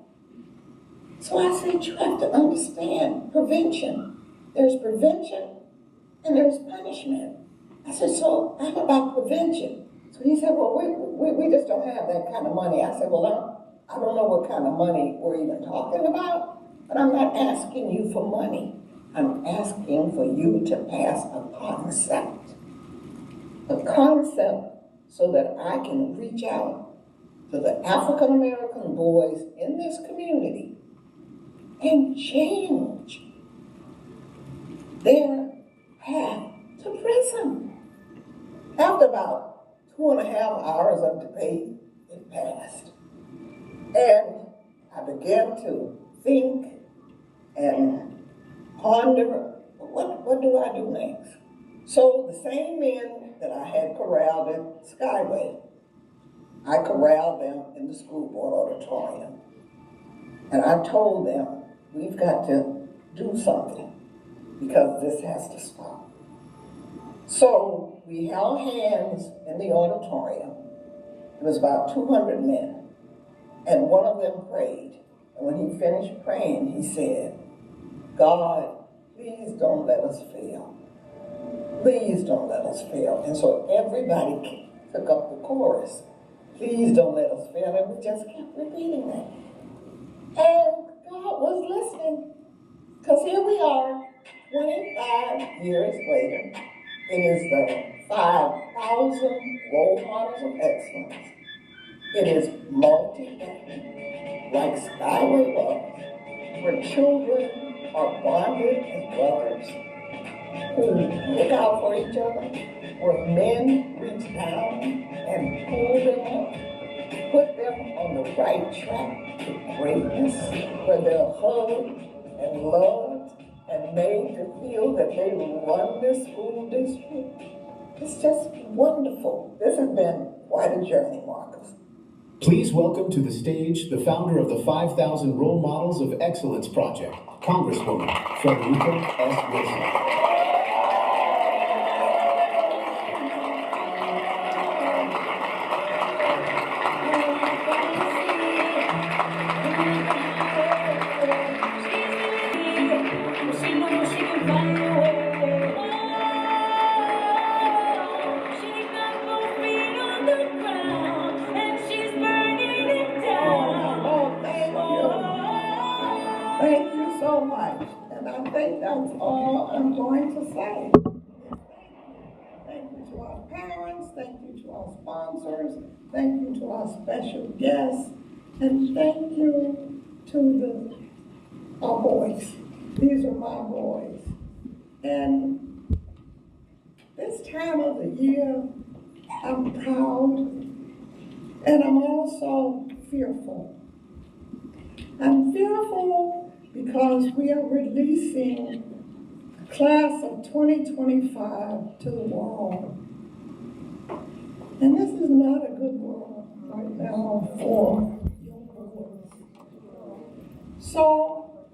So I said, you have to understand prevention. There's prevention and there's punishment. I said, so I'm about prevention. So he said, well, we just don't have that kind of money. I said, well, I don't know what kind of money we're even talking about, but I'm not asking you for money. I'm asking for you to pass a concept so that I can reach out to the African-American boys in this community and change their path to prison. After about 2.5 hours of debate, it passed. And I began to think and ponder, what do I do next? So the same men that I had corralled at Skyway, I corralled them in the school board auditorium. And I told them, we've got to do something because this has to stop. So we held hands in the auditorium. It was about 200 men. And one of them prayed. And when he finished praying, he said, God, please don't let us fail. Please don't let us fail. And so everybody took up the chorus. Please don't let us fail. And we just kept repeating that. And God was listening. Because here we are, 25 years later. It is the 5,000 role models of excellence. It is multi-ethnic, like Skyway was, where children are bonded as brothers who look out for each other, where men reach down and pull them up, put them on the right track to greatness, where they're hugged and loved and made to feel that they run this school district. It's just wonderful. This has been quite a journey, Marcus. Please welcome to the stage the founder of the 5,000 Role Models of Excellence Project, Congresswoman Frederica S. Wilson. Thank you so much, and I think that's all I'm going to say. Thank you to our parents, thank you to our sponsors, thank you to our special guests, and thank you to our boys. These are my boys. And this time of the year, I'm proud, and I'm also fearful. I'm fearful because we are releasing the class of 2025 to the world. And this is not a good world right now for young boys. So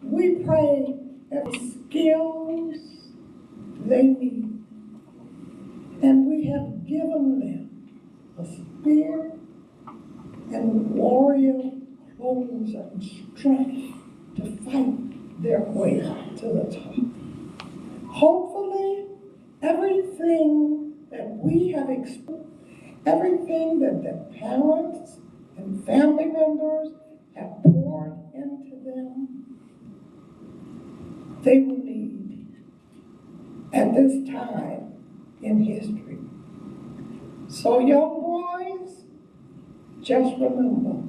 we pray that the skills they need, and we have given them a spear and warrior clothes and strength to fight their way to the top. Hopefully, everything that we have experienced, everything that the parents and family members have poured into them, they will need at this time in history. So young boys, just remember,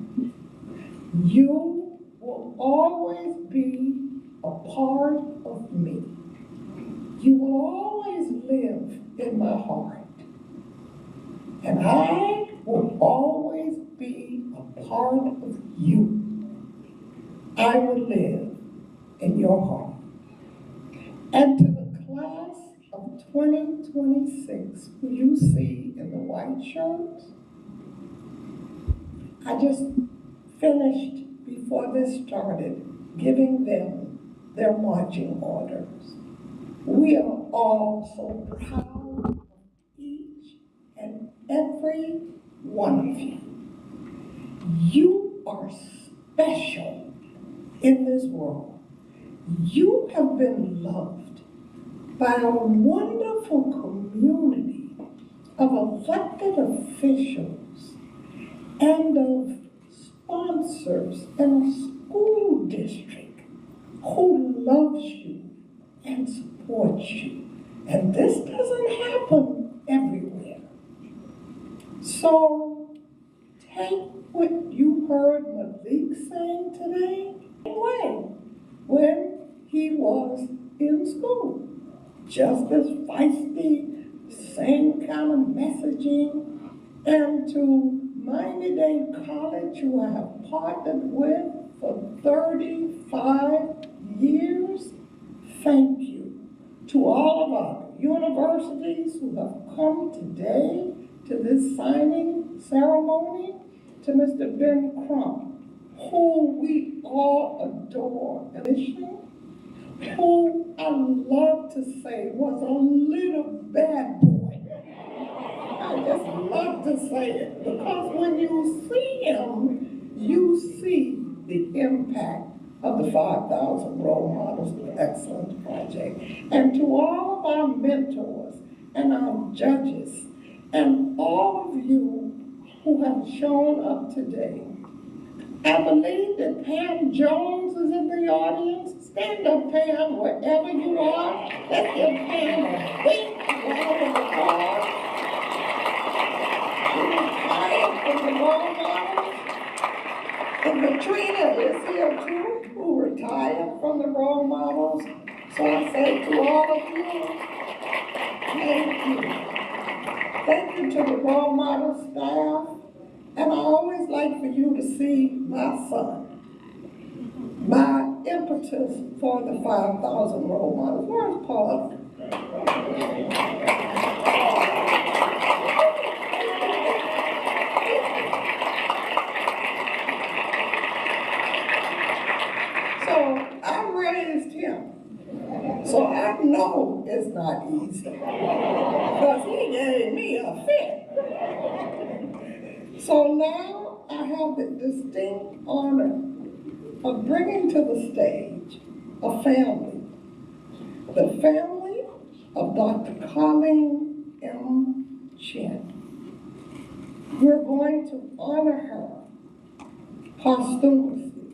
you will always be a part of me. You will always live in my heart. And I will always be a part of you. I will live in your heart. And to the class of 2026, who you see in the white shirts, I just finished before this started giving them their marching orders. We are all so proud of each and every one of you. You are special in this world. You have been loved by a wonderful community of elected officials and of sponsors and a school district who loves you and supports you. And this doesn't happen everywhere. So take what you heard Malik saying today away when he was in school. Just as feisty, same kind of messaging, and to Miami-Dade College, who I have partnered with for 35 years, thank you. To all of our universities who have come today to this signing ceremony, to Mr. Ben Crump, who we all adore, who I love to say was a little bad boy. I just love to say it, because when you see him, you see the impact of the 5,000 Role Models of Excellence Project. And to all of our mentors and our judges and all of you who have shown up today, I believe that Pam Jones is in the audience. Stand up, Pam, wherever you are. Let's give Pam a big round of applause. From the role models. And Katrina is here too, who retired from the role models. So I say to all of you, thank you. Thank you to the role model staff. And I always like for you to see my son, my impetus for the 5,000 role models. Where's Paul? So I raised him. So I know it's not easy, because he gave me a fit. So now I have the distinct honor of bringing to the stage a family, the family of Dr. Colleen M. Chin. We're going to honor her posthumously.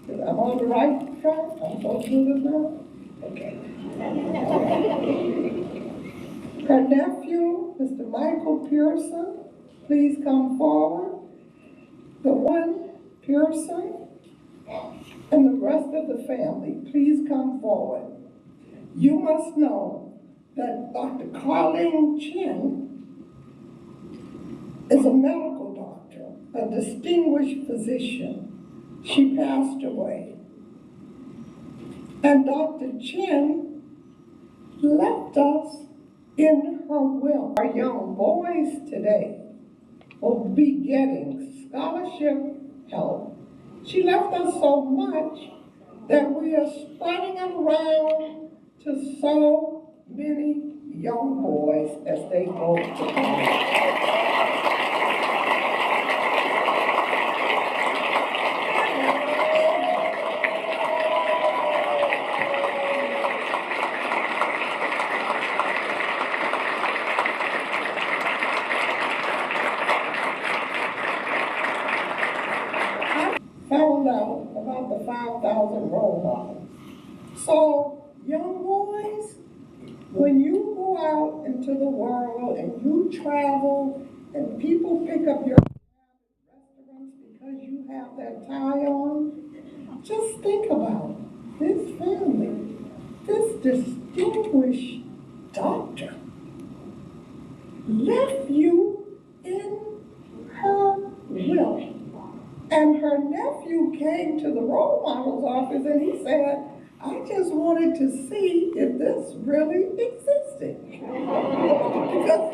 I'm on the right track? I'm supposed to do this now? Okay. Her nephew, Mr. Michael Pearson, please come forward. The one Pearson and the rest of the family, please come forward. You must know that Dr. Colleen Chin is a medical doctor, a distinguished physician. She passed away. And Dr. Chin left us in her will. Our young boys today will be getting scholarship help. She left us so much that we are spreading it around to so many young boys as they go to college. Found out about the 5,000 role models. So, young boys, when you go out into the world and you travel and people pick up your restaurants because you have that tie on, just think about this family, this distinguished doctor left you in her will. And her nephew came to the role model's office and he said, I just wanted to see if this really existed. Because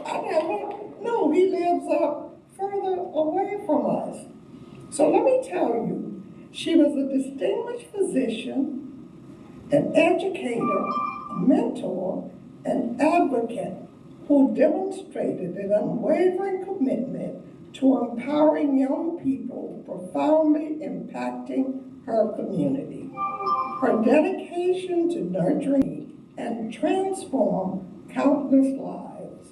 I never knew he lives up further away from us. So let me tell you, she was a distinguished physician, an educator, a mentor, an advocate who demonstrated an unwavering commitment to empowering young people, profoundly impacting her community. Her dedication to nurturing and transform countless lives.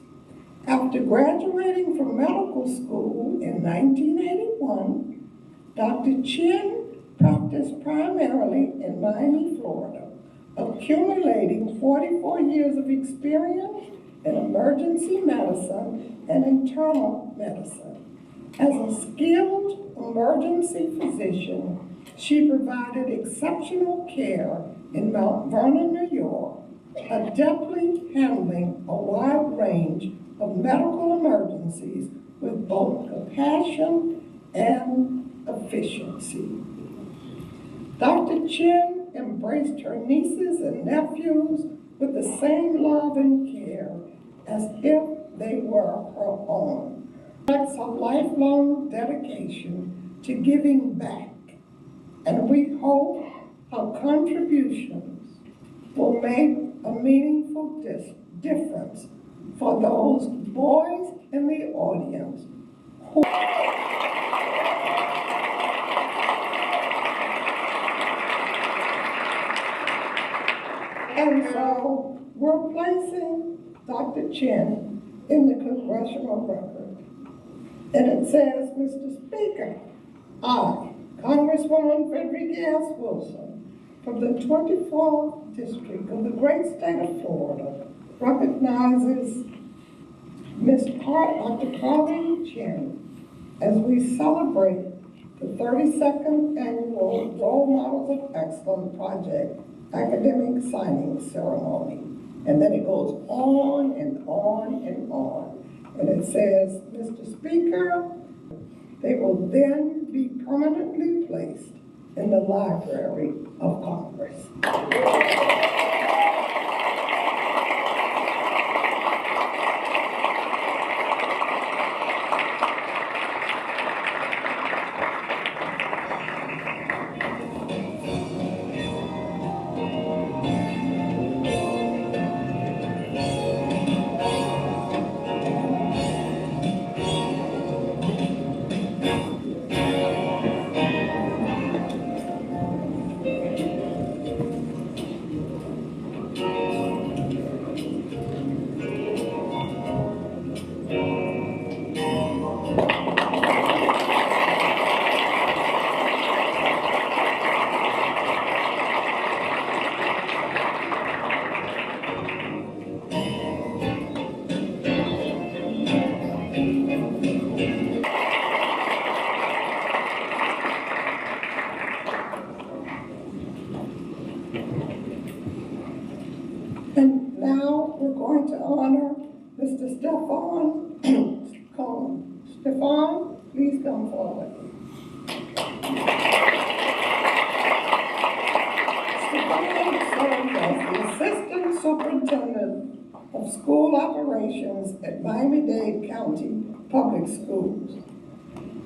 After graduating from medical school in 1981, Dr. Chin practiced primarily in Miami, Florida, accumulating 44 years of experience in emergency medicine and internal medicine. As a skilled emergency physician, she provided exceptional care in Mount Vernon, New York, adeptly handling a wide range of medical emergencies with both compassion and efficiency. Dr. Chin embraced her nieces and nephews with the same love and care as if they were her own. That's a lifelong dedication to giving back, and we hope her contributions will make a meaningful difference for those boys in the audience who and so we're placing Dr. Chin in the congressional record. And it says, Mr. Speaker, I, Congresswoman Frederica S. Wilson, from the 24th District of the great state of Florida, recognizes Dr. Colleen Chin as we celebrate the 32nd annual Role Models of Excellence Project academic signing ceremony. And then it goes on and on and on. And it says, Mr. Speaker, They will then be permanently placed in the Library of Congress. And now we're going to honor Mr. Stefan Cohen. Stefan, please come forward. Stefan served as the Assistant Superintendent of School Operations at Miami-Dade County Public Schools.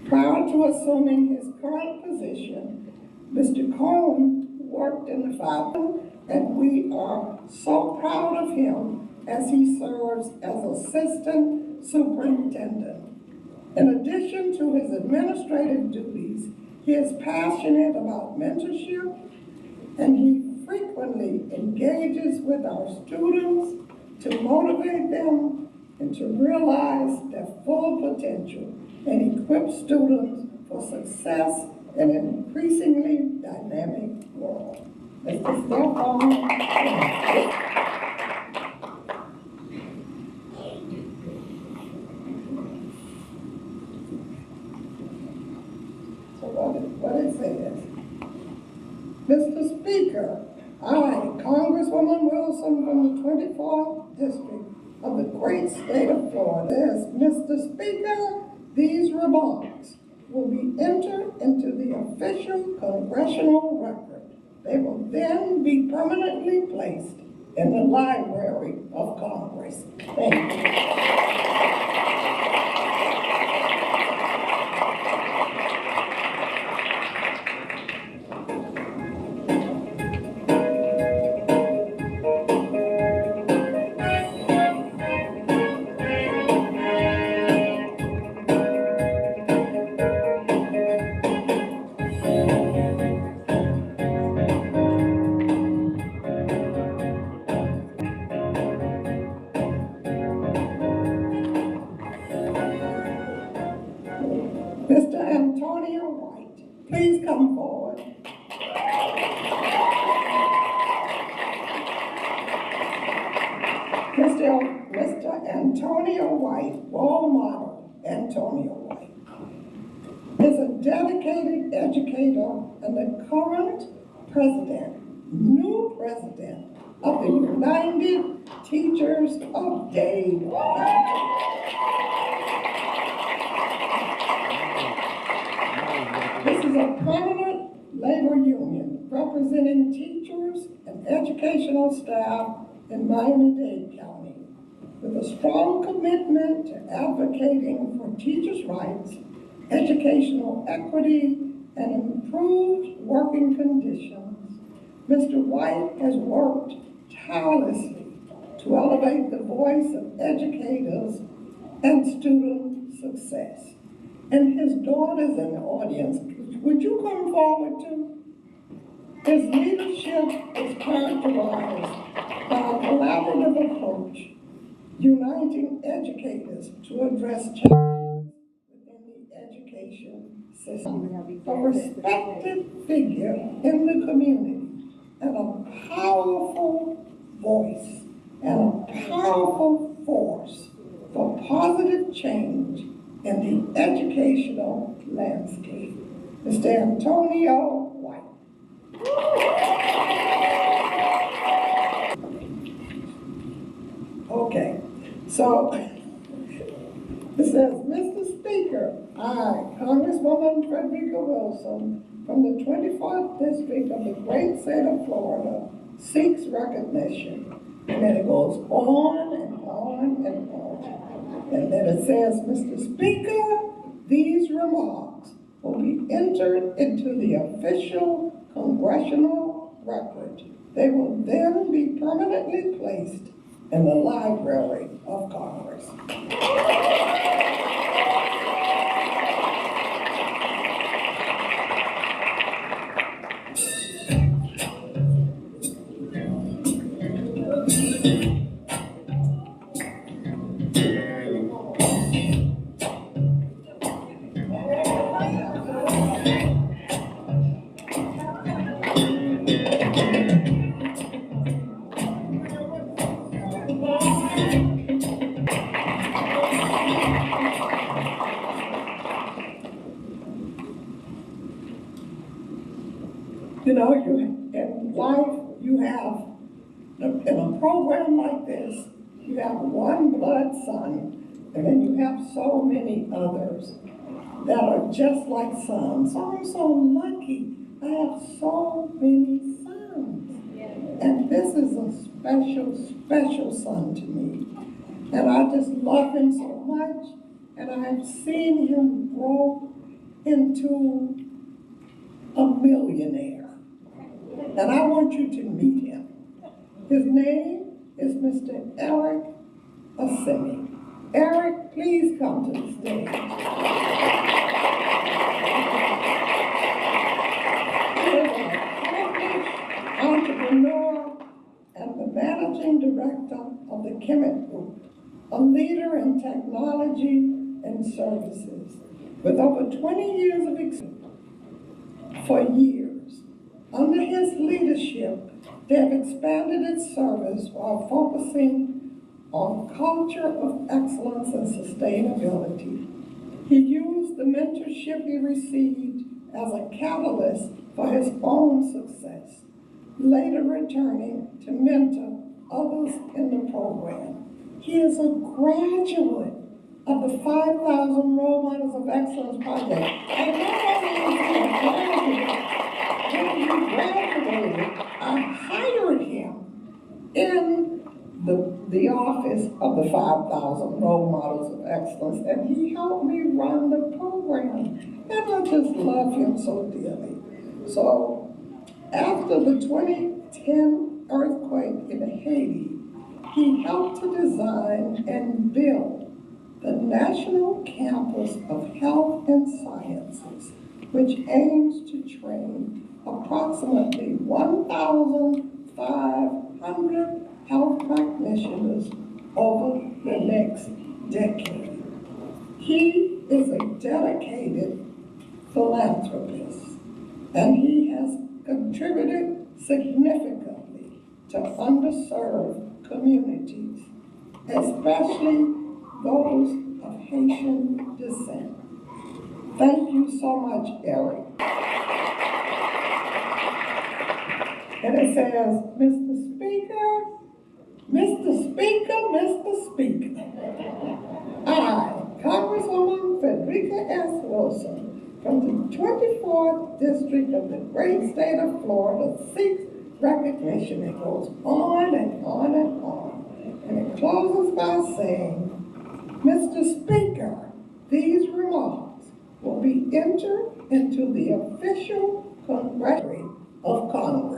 Prior to assuming his current position, Mr. Cohen worked in the faculty, and we are so proud of him as he serves as Assistant Superintendent. In addition to his administrative duties, he is passionate about mentorship, and he frequently engages with our students to motivate them and to realize their full potential and equip students for success in an increasingly dynamic world. Mr. Stefan. So what it says, Mr. Speaker, I, Congresswoman Wilson from the 24th District of the great state of Florida, says, Mr. Speaker, these remarks will be entered into the official congressional record. They will then be permanently placed in the Library of Congress. Thank you. Mr. Antonio White, please come forward. Mr. Antonio White, role model Antonio White, is a dedicated educator and the current new president of the United Teachers of Dade County. This is a prominent labor union representing teachers and educational staff in Miami-Dade County, with a strong commitment to advocating for teachers' rights, educational equity, and improved working conditions. Mr. White has worked tirelessly to elevate the voice of educators and student success. And his daughter's in the audience. Would you come forward too? His leadership is characterized by a collaborative approach, uniting educators to address challenges within the education system. A respected figure in the community and a powerful voice and a powerful force for positive change in the educational landscape. Mr. Antonio White. Okay, so it says, Mr. Speaker, I, Congresswoman Frederica Wilson, from the 24th District of the great state of Florida, seeks recognition. And then it goes on and on and on. And then it says, Mr. Speaker, these remarks will be entered into the official congressional record. They will then be permanently placed in the Library of Congress. You know, in life, you have, in a program like this, you have one blood son, and then you have so many others that are just like sons. So I'm so lucky. I have so many sons. And this is a special, special son to me. And I just love him so much. And I have seen him grow into a millionaire. And I want you to meet him. His name is Mr. Eric Assemi. Eric, please come to the stage. He is an accomplished entrepreneur and the managing director of the Kemet Group, a leader in technology and services with over 20 years of experience. For years, under his leadership, they have expanded its service while focusing on culture of excellence and sustainability. He used the mentorship he received as a catalyst for his own success, later returning to mentor others in the program. He is a graduate of the 5,000 Role Models of Excellence Project. And not only is he a graduate, when he graduated, I hired him in the office of the 5,000 Role Models of Excellence, and he helped me run the program. And I just love him so dearly. So after the 2010 earthquake in Haiti, he helped to design and build the National Campus of Health and Sciences, which aims to train approximately 1,500 health practitioners over the next decade. He is a dedicated philanthropist, and he has contributed significantly to underserved communities, especially those of Haitian descent. Thank you so much, Eric. And it says, Mr. Speaker, Mr. Speaker, Mr. Speaker. I, Congresswoman Frederica S. Wilson, from the 24th District of the great state of Florida, seeks recognition. It goes on and on and on. And it closes by saying, Mr. Speaker, these remarks will be entered into the official Library of Congress.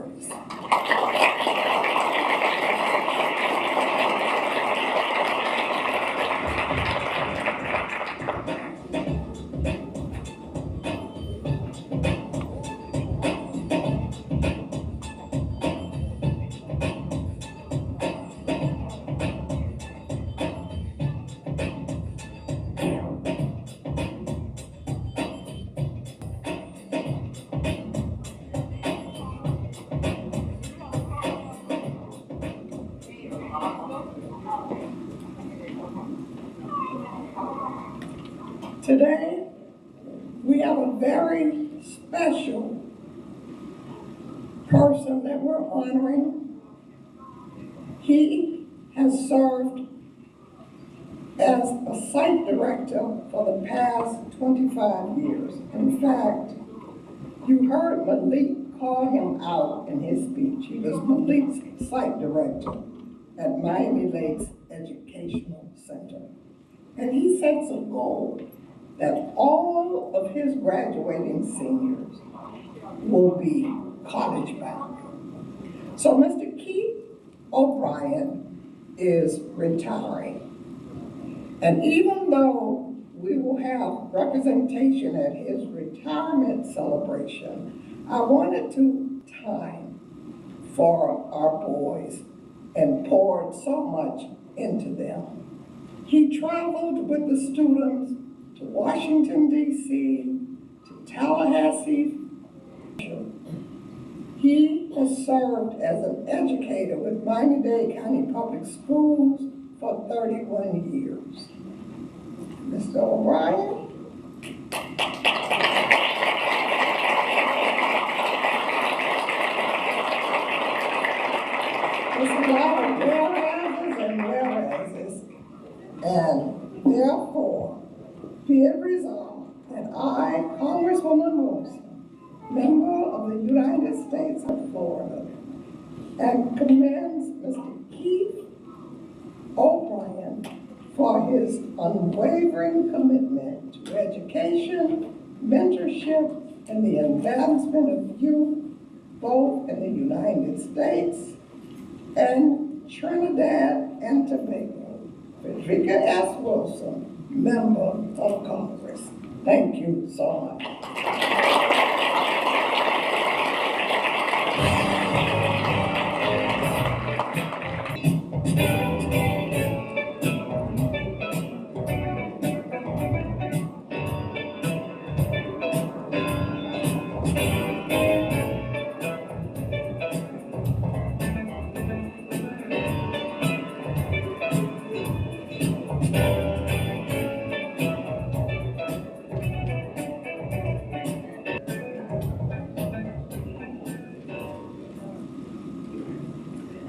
Today, we have a very special person that we're honoring. He has served as as a site director for the past 25 years. In fact, you heard Malik call him out in his speech. He was Malik's site director at Miami Lakes Educational Center. And he sets a goal that all of his graduating seniors will be college bound. So Mr. Keith O'Brien is retiring. And even though we will have representation at his retirement celebration, I wanted to time for our boys and poured so much into them. He traveled with the students to Washington, D.C., to Tallahassee. He has served as an educator with Miami-Dade County Public Schools for 31 years. Mr. O'Brien? There's a lot of whereases and whereases, and therefore, be it resolved that I, Congresswoman Wilson, member of the United States of Florida, and commends Mr. Keith O'Brien for his unwavering commitment to education, mentorship, and the advancement of youth, both in the United States and Trinidad and Tobago. Frederica S. Wilson, member of Congress. Thank you so much.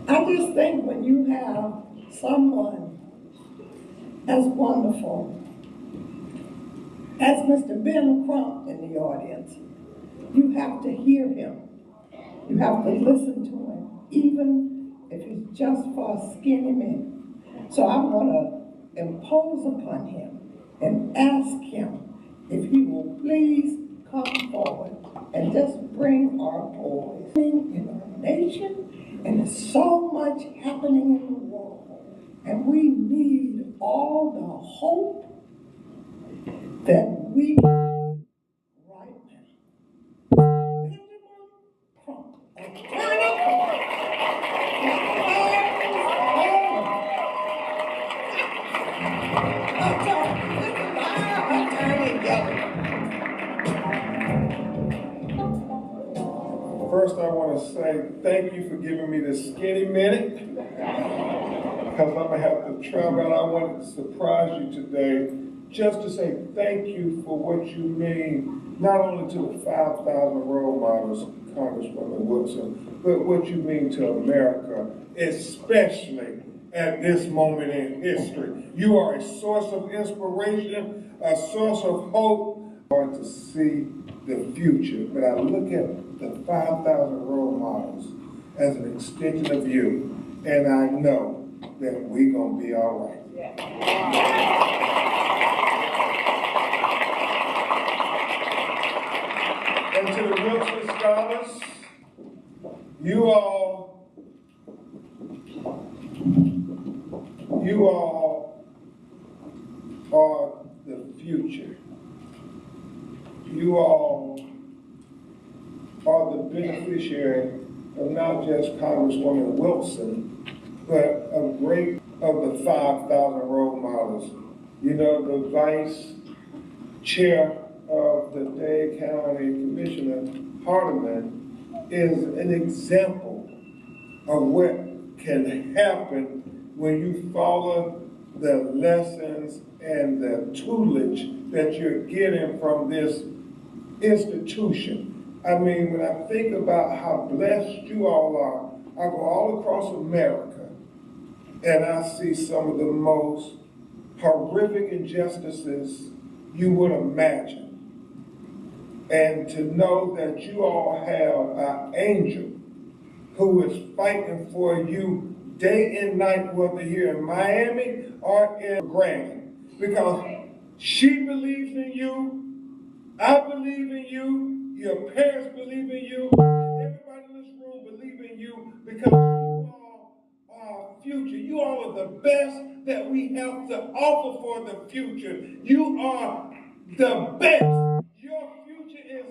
I just think when you have someone as wonderful as Mr. Ben Crump in the audience, you have to hear him. You have to listen to him, even if it's just for a skinny minute. So I'm going to impose upon him and ask him if he will please come forward and just bring our boys in our nation. And there's so much happening in the world, and we need all the hope that we need right now. Benjamin Crump, First, I want to say thank you for giving me this skinny minute, because I'm going to have to travel, and I wanted to surprise you today just to say thank you for what you mean, not only to the 5,000 role models, Congresswoman Wilson, but what you mean to America, especially at this moment in history. You are a source of inspiration, a source of hope. I'm going to see the future, but I look at the 5,000 role models as an extension of you, and I know that we're going to be all right. And to the Wilson Scholars, you all are the future. You all are the beneficiary of not just Congresswoman Wilson, but of the 5,000 role models. You know, the vice chair of the Dade County Commissioner, Hardeman, is an example of what can happen when you follow the lessons and the tutelage that you're getting from this institution. I mean, when I think about how blessed you all are, I go all across America and I see some of the most horrific injustices you would imagine. And to know that you all have an angel who is fighting for you day and night, whether here in Miami or in Grand, because she believes in you, I believe in you, your parents believe in you, and everybody in this room believe in you, because you all are our future. You all are the best that we have to offer for the future. You are the best. Your future is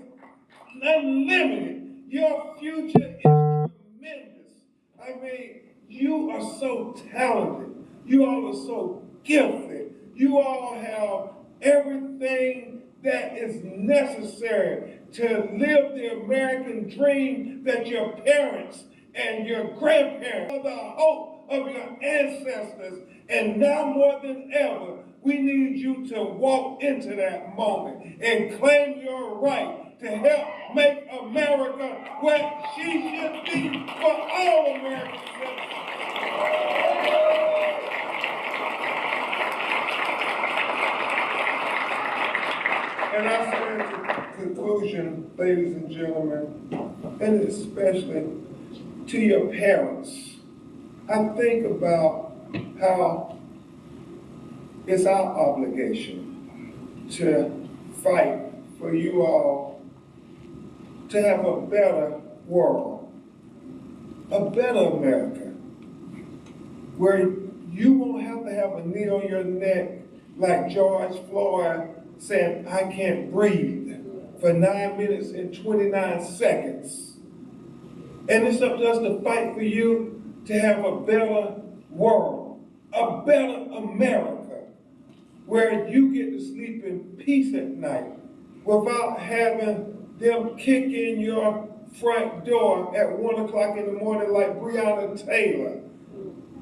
unlimited. Your future is tremendous. I mean, you are so talented. You all are so gifted. You all have everything that is necessary to live the American dream that your parents and your grandparents are the hope of your ancestors. And now more than ever, we need you to walk into that moment and claim your right to help make America what she should be for all American citizens. And I say in conclusion, ladies and gentlemen, and especially to your parents, I think about how it's our obligation to fight for you all to have a better world, a better America, where you won't have to have a knee on your neck like George Floyd saying, I can't breathe for 9 minutes and 29 seconds. And it's up to us to fight for you to have a better world, a better America, where you get to sleep in peace at night without having them kick in your front door at 1 o'clock in the morning like Breonna Taylor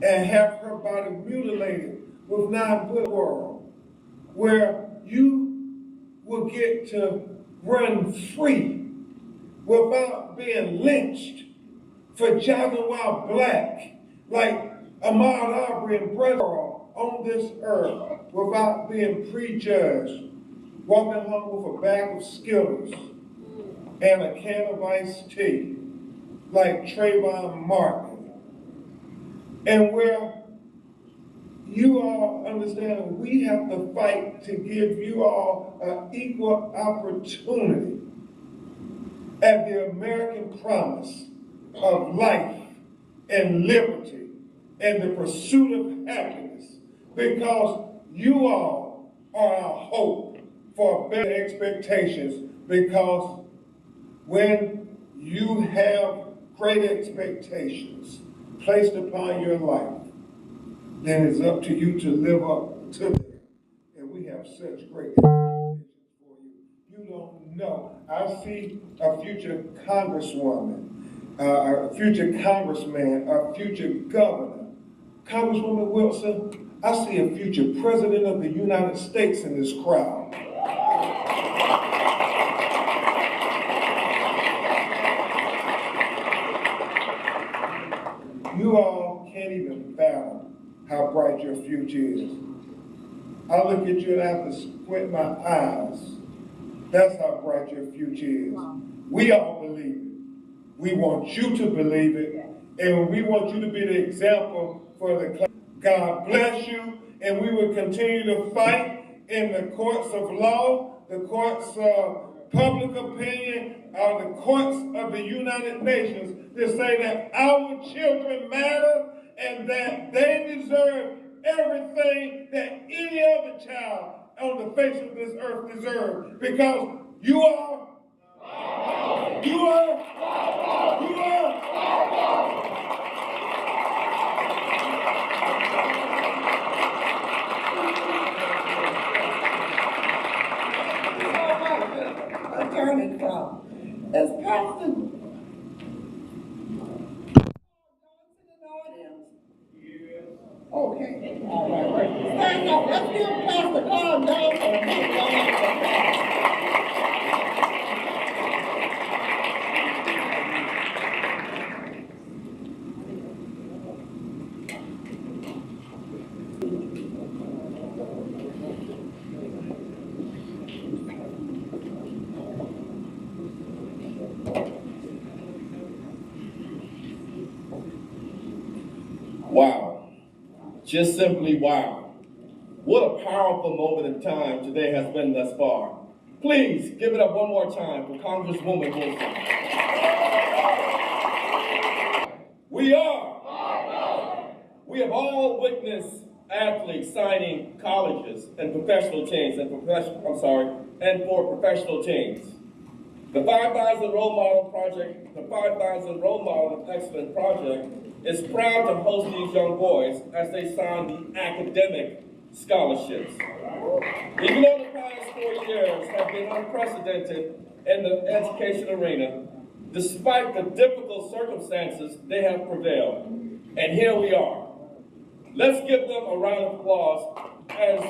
and have her body mutilated with 9 bullets. World, where you will get to run free without being lynched for jogging while black, like Ahmaud Arbery and Brother on this earth, without being prejudged, walking home with a bag of Skittles and a can of iced tea, like Trayvon Martin. And where you all understand we have to fight to give you all an equal opportunity at the American promise of life and liberty and the pursuit of happiness, because you all are our hope for better expectations, because when you have great expectations placed upon your life, then it's up to you to live up to them. And we have such great expectations for you. You don't know. I see a future congresswoman, a future congressman, a future governor. Congresswoman Wilson, I see a future president of the United States in this crowd. You all can't even fathom how bright your future is. I look at you and I have to squint my eyes. That's how bright your future is. We all believe it. We want you to believe it, and we want you to be the example for the class. God bless you, and we will continue to fight in the courts of law, the courts of public opinion, or the courts of the United Nations to say that our children matter and that they deserve everything that any other child on the face of this earth deserves. Because you are. Attorney Trump, as Pastor okay. All right. Stand up. Let's give Pastor Carl Johnson a big round of applause. Wow. Just simply wow. What a powerful moment in time today has been thus far. Please give it up one more time for Congresswoman Wilson. We have all witnessed athletes signing colleges and professional teams and for professional teams. The 5,000 Role Model Project, the 5,000 Role Model of Excellence Project is proud to host these young boys as they sign the academic scholarships. Even though the past 4 years have been unprecedented in the education arena, despite the difficult circumstances, they have prevailed. And here we are. Let's give them a round of applause as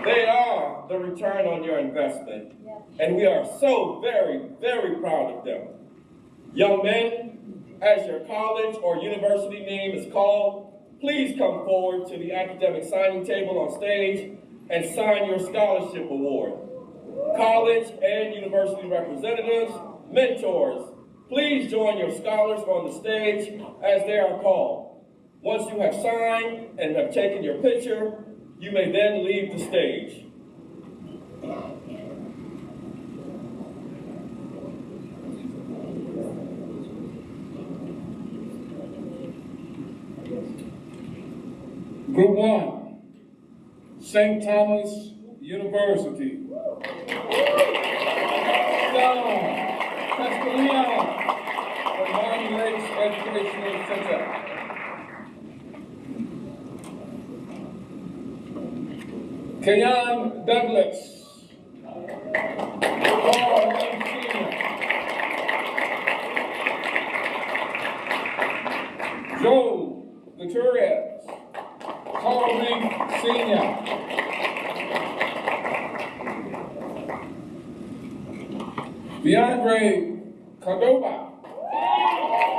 they are the return on your investment. And we are so very, very proud of them. Young men, as your college or university name is called, please come forward to the academic signing table on stage and sign your scholarship award. College and university representatives, mentors, please join your scholars on the stage as they are called. Once you have signed and have taken your picture, you may then leave the stage. Group 1, St. Thomas University. Castellano from Miami Lakes Educational Center. Keyon Douglas. Carl Lee Sr. Joe Gutierrez. Carl Lee Sr. DeAndre Cordova.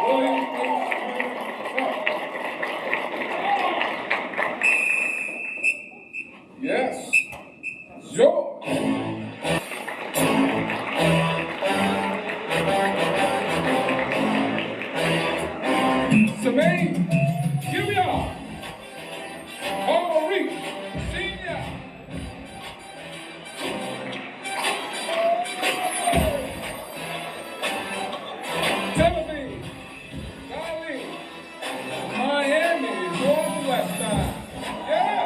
William H. Yes. George. Semaine. Give me up. Paul Reed, Senior. Timothy, Golly, Miami, Northwest time. Yeah.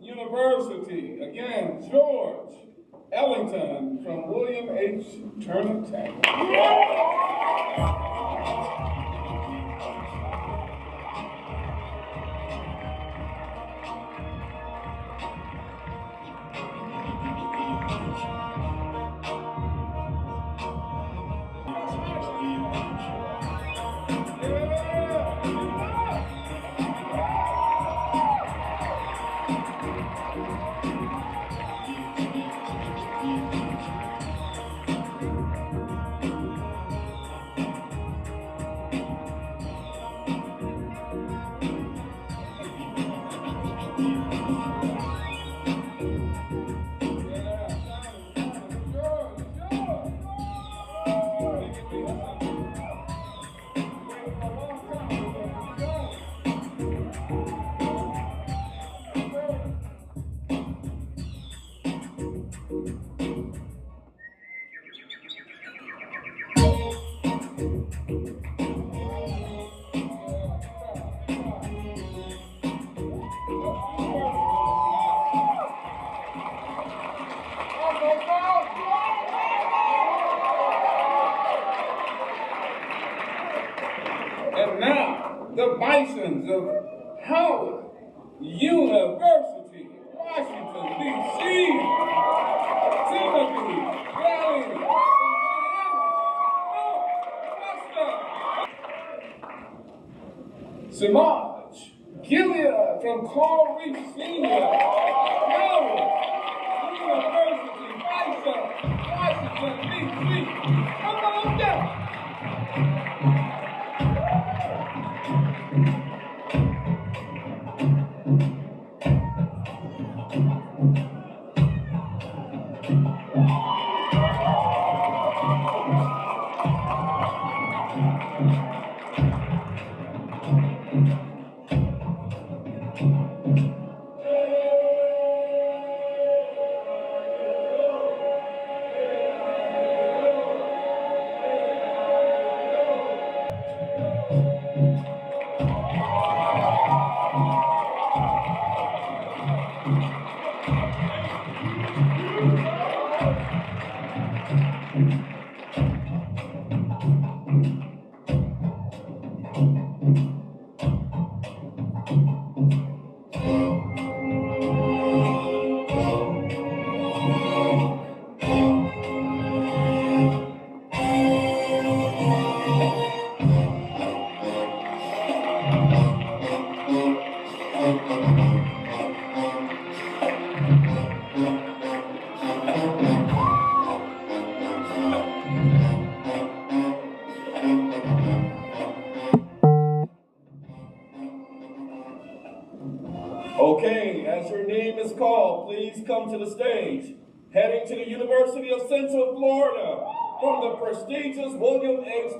University, again, George Ellington from William H. Turner Tech. citizens of Howard University, Washington, D.C., Timothy Valley from Indiana, Samaj Gilead from Coral Reef Senior, Howard University, Bison, Washington, D.C. Come on down. Okay, as your name is called, please come to the stage. Heading to the University of Central Florida from the prestigious William H.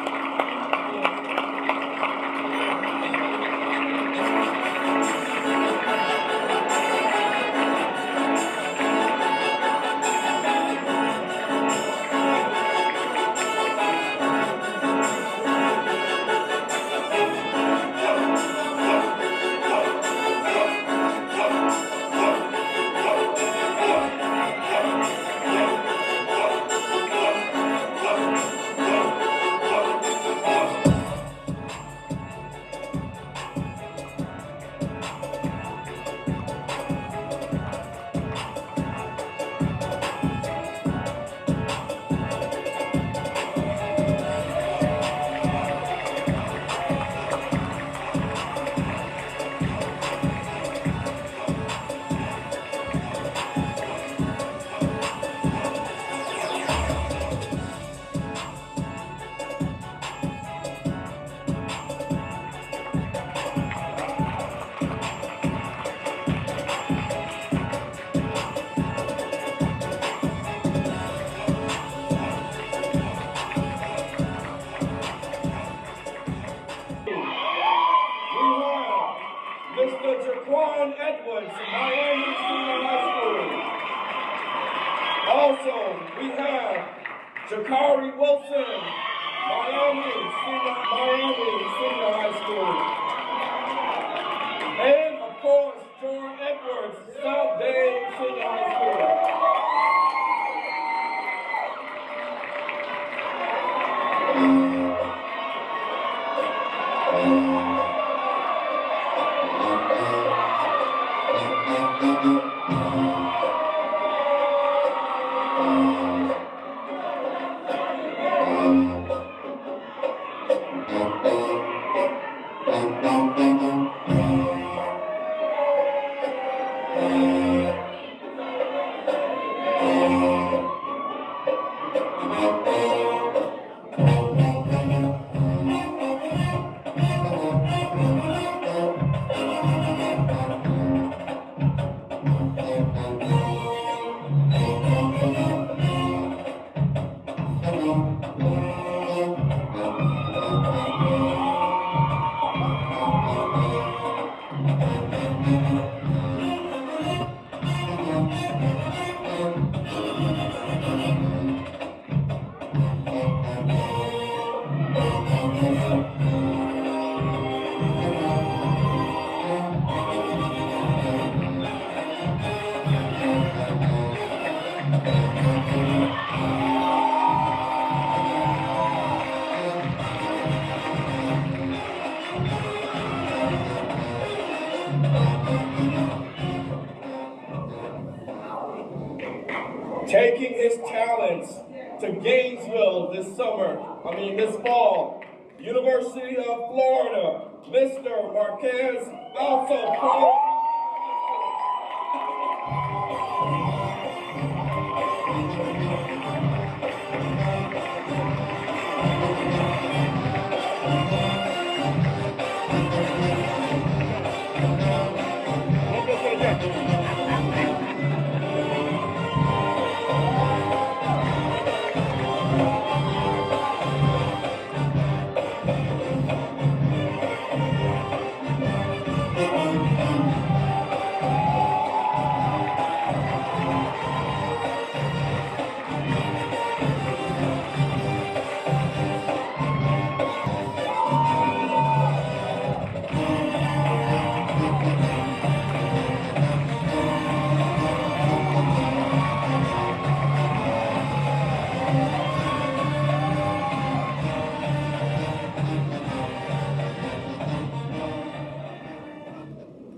Mr. Jaquan Edwards from Miami Senior High School. Also, we have Jakari Wilson, Miami Senior High School. And of course, John Edwards, South Bay Senior High School. Taking his talents to Gainesville this fall, University of Florida, Mr. Marquez Alfa.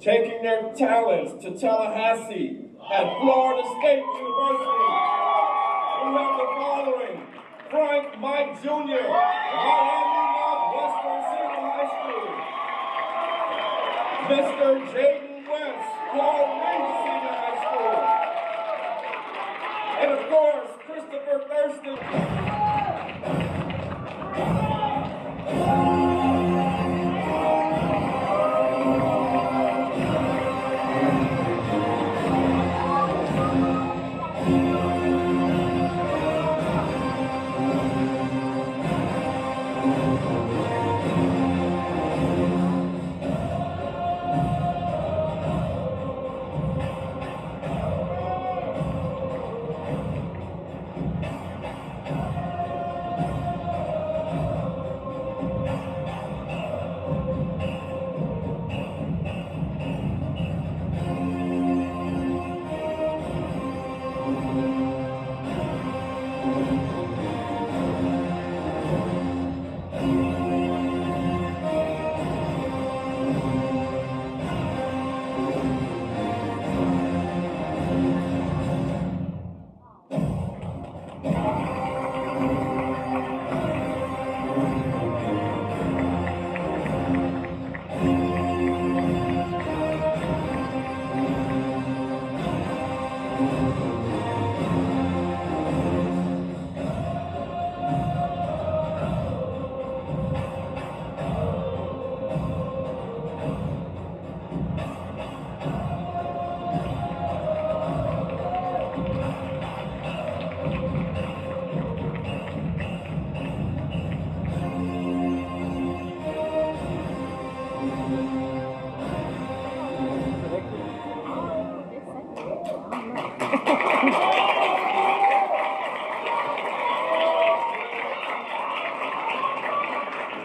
Taking their talents to Tallahassee at Florida State University, we have the following: Frank Mike Jr., Miami Northwestern Senior High School; Mr. Jaden West, Coral Reef Senior High School; and of course, Christopher Thurston.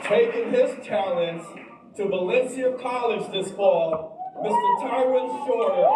Taking his talents to Valencia College this fall, Mr. Tyron Shorter.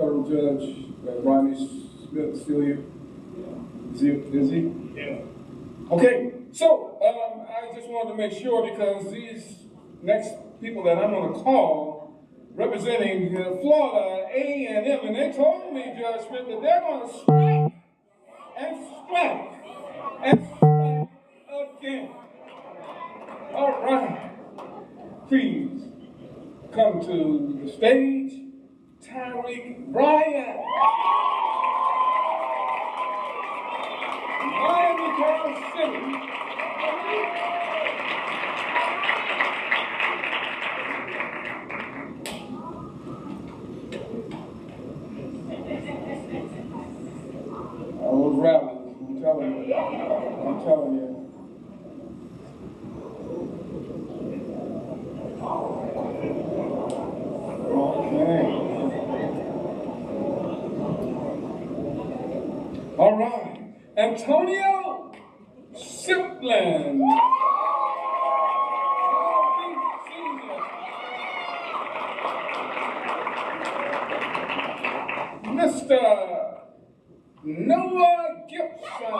federal judge, Rodney Smith, is still here? Is he? Yeah. Okay, so I just wanted to make sure because these next people that I'm gonna call representing Florida A&M, and they told me, Judge Smith, that they're gonna strike and strike and strike again. All right, please come to the stage, Tyreek Bryant. Miami Kansas City. Those rallies, I'm telling you. I'm telling you. Okay. All right. Antonio Sipland. Mr. Noah Gibson.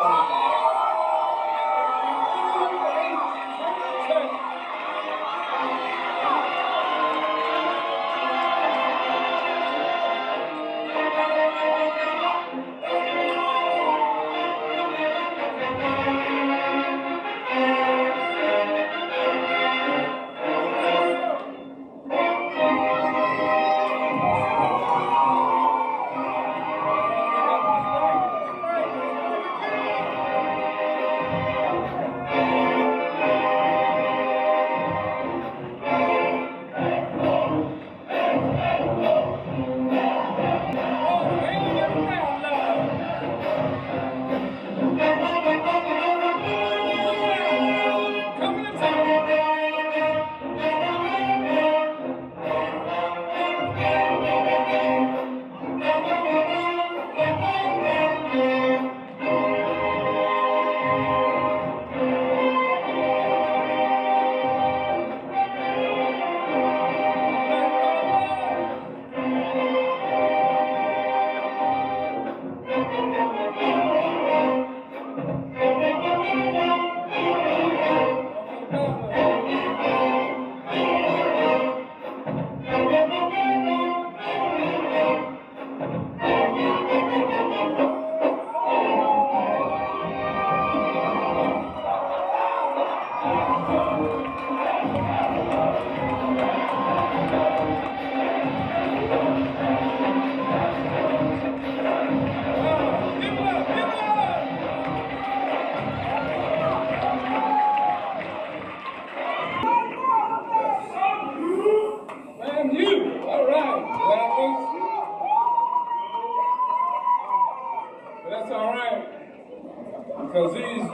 Because these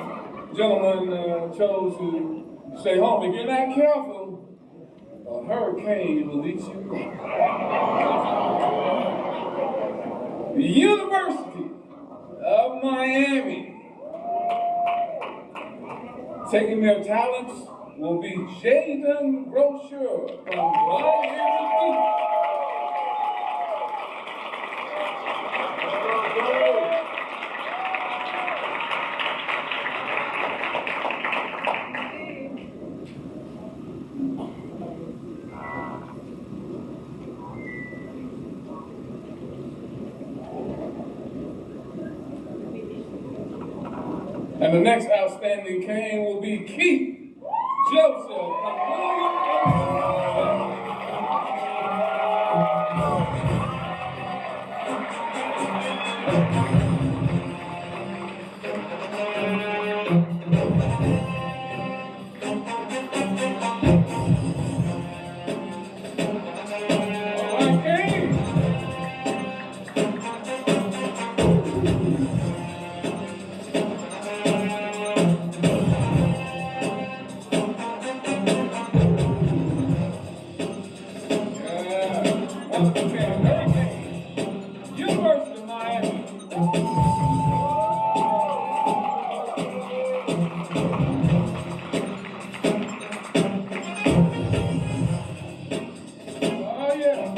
gentlemen chose to stay home. If you're not careful, a hurricane will eat you. The University of Miami, taking their talents, will be Jaden Brochure from Miami. And the next outstanding cane will be Keith Joseph from William. University of Miami. Oh yeah.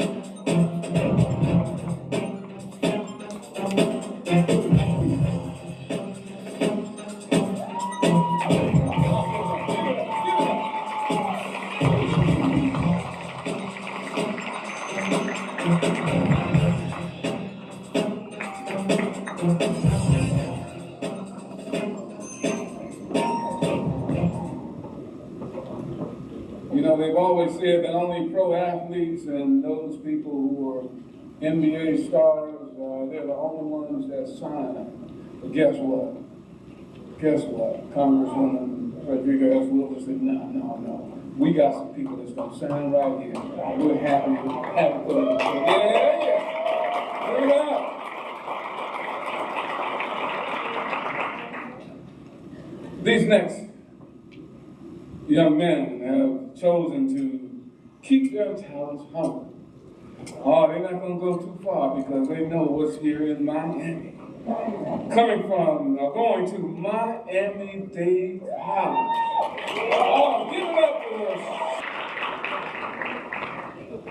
know, they've always said that only pro athletes and those people who are NBA stars, they're the only ones that sign. But guess what? Guess what? Congresswoman Frederica S. Willis said, no. We got some people that's gonna sign right here. We're happy for them. Yeah. Bring it up. These next young men have chosen to keep their talents humble. Oh, they're not going to go too far because they know what's here in Miami. Going to Miami-Dade College. Oh, give it up for us.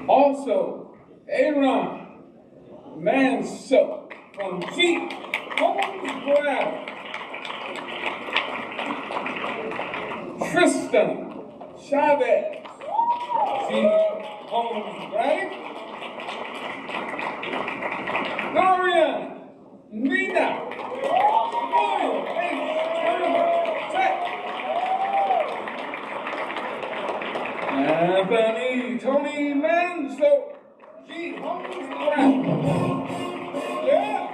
Also, Aaron Manso from G. Holmes Brown. Tristan Chavez, G. Holmes Braddock, Dorian Nina, William H. Tech, Anthony Tony Manso, G. Holmes Braddock. Yeah.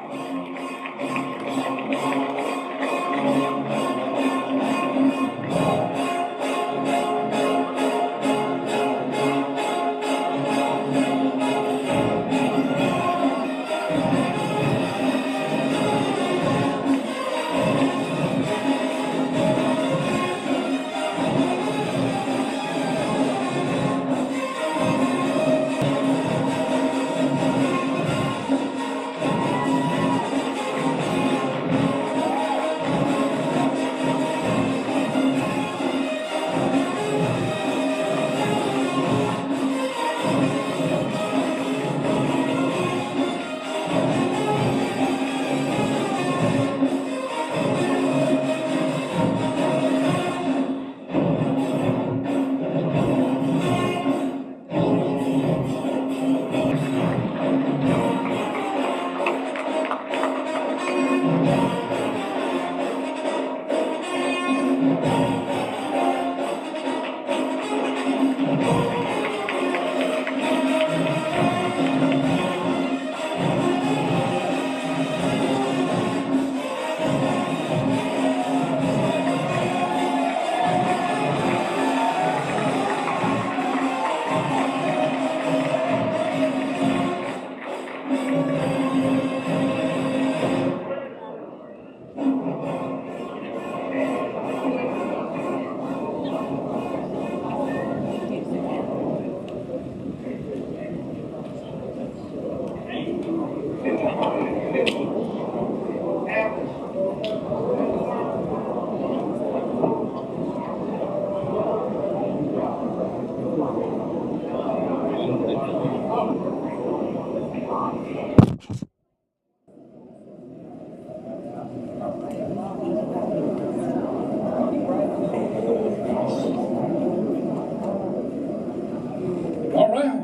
All right.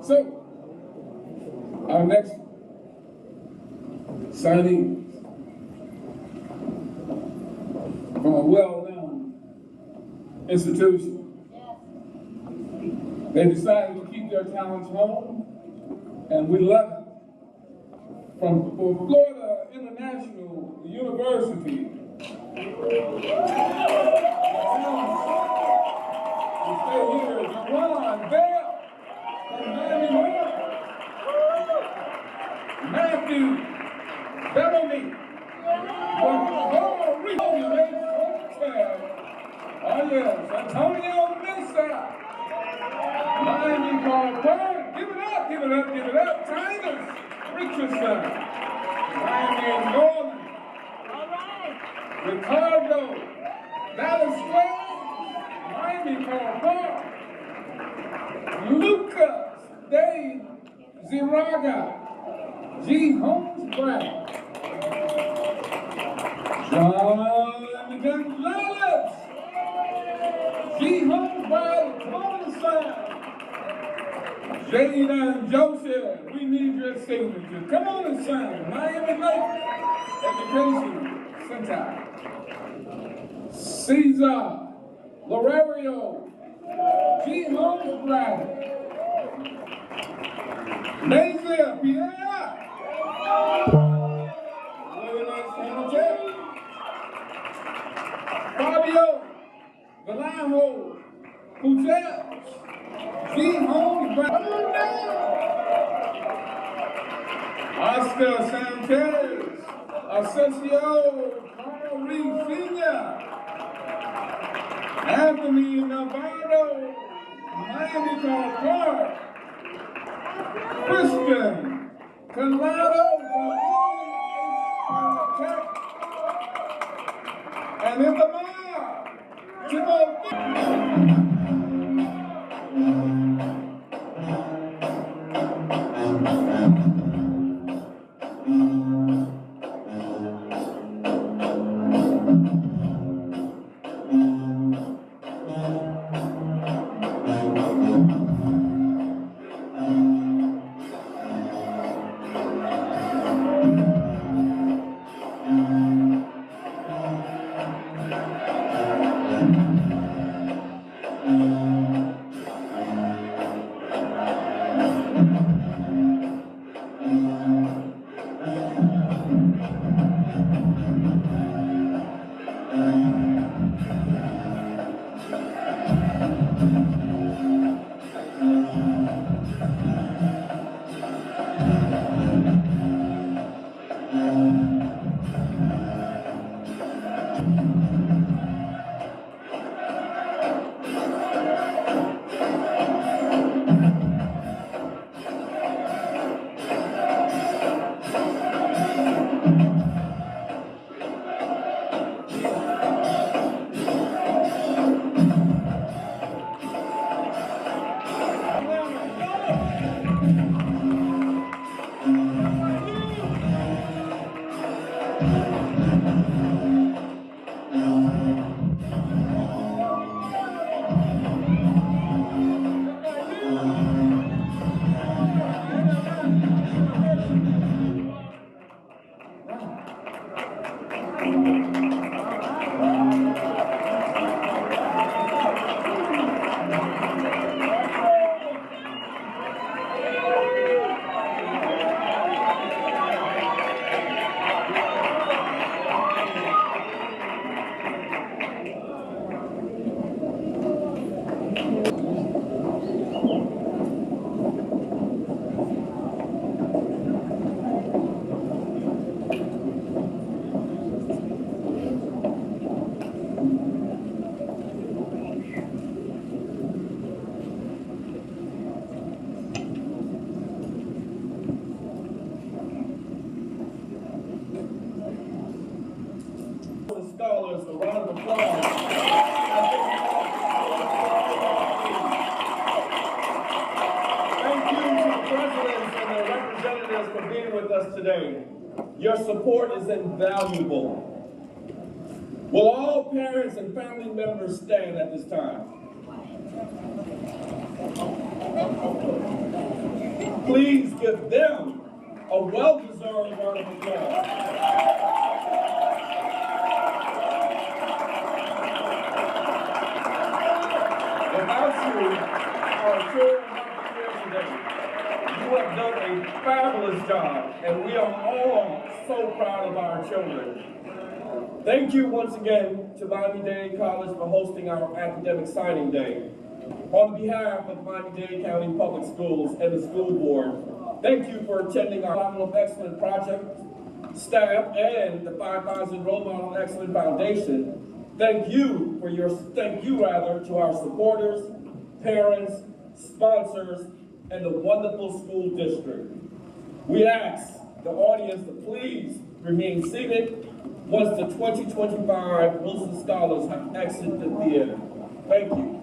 So, our next signee from a well-known institution. They decided to keep their talents home, and we love it. From Florida International University. Matthew Bellamy from Puerto Rico. Oh yes, Antonio Mesa. Miami Carter. Give it up. Titus Richardson. Miami Norland. All right. Ricardo Dallas Wade. Miami Carter. Lucas Dave Ziraga. G. Holmes Brown. John Gonzalez. G. Holmes Brown. Closer. Jaden Joseph. We need your signature. Come on and sign. Miami Lake Education Center. Cesar Lorario G. Holmes Brown. Maisel Pierre. Fabio Vallejo Gutierrez. G. Holmes Brown. Oscar Sanchez. Asensio Carl Reed Sr. Anthony Navarro, Miami Clark, Christian Colorado from Tech, and in the mob, Timothy. Scholars, a round of applause. Thank you to the presidents and their representatives for being with us today. Your support is invaluable. Will all parents and family members stand at this time? Please give them a well-deserved round of applause. Without you, our children not here today. You have done a fabulous job, and we are all so proud of our children. Thank you once again to Miami-Dade College for hosting our academic signing day. On behalf of Miami-Dade County Public Schools and the school board, thank you for attending our Model of Excellence project, staff, and the 5,000 Role Model Excellence Foundation. Thank you to our supporters, parents, sponsors, and the wonderful school district. We ask the audience to please remain seated once the 2025 Wilson Scholars have exited the theater. Thank you.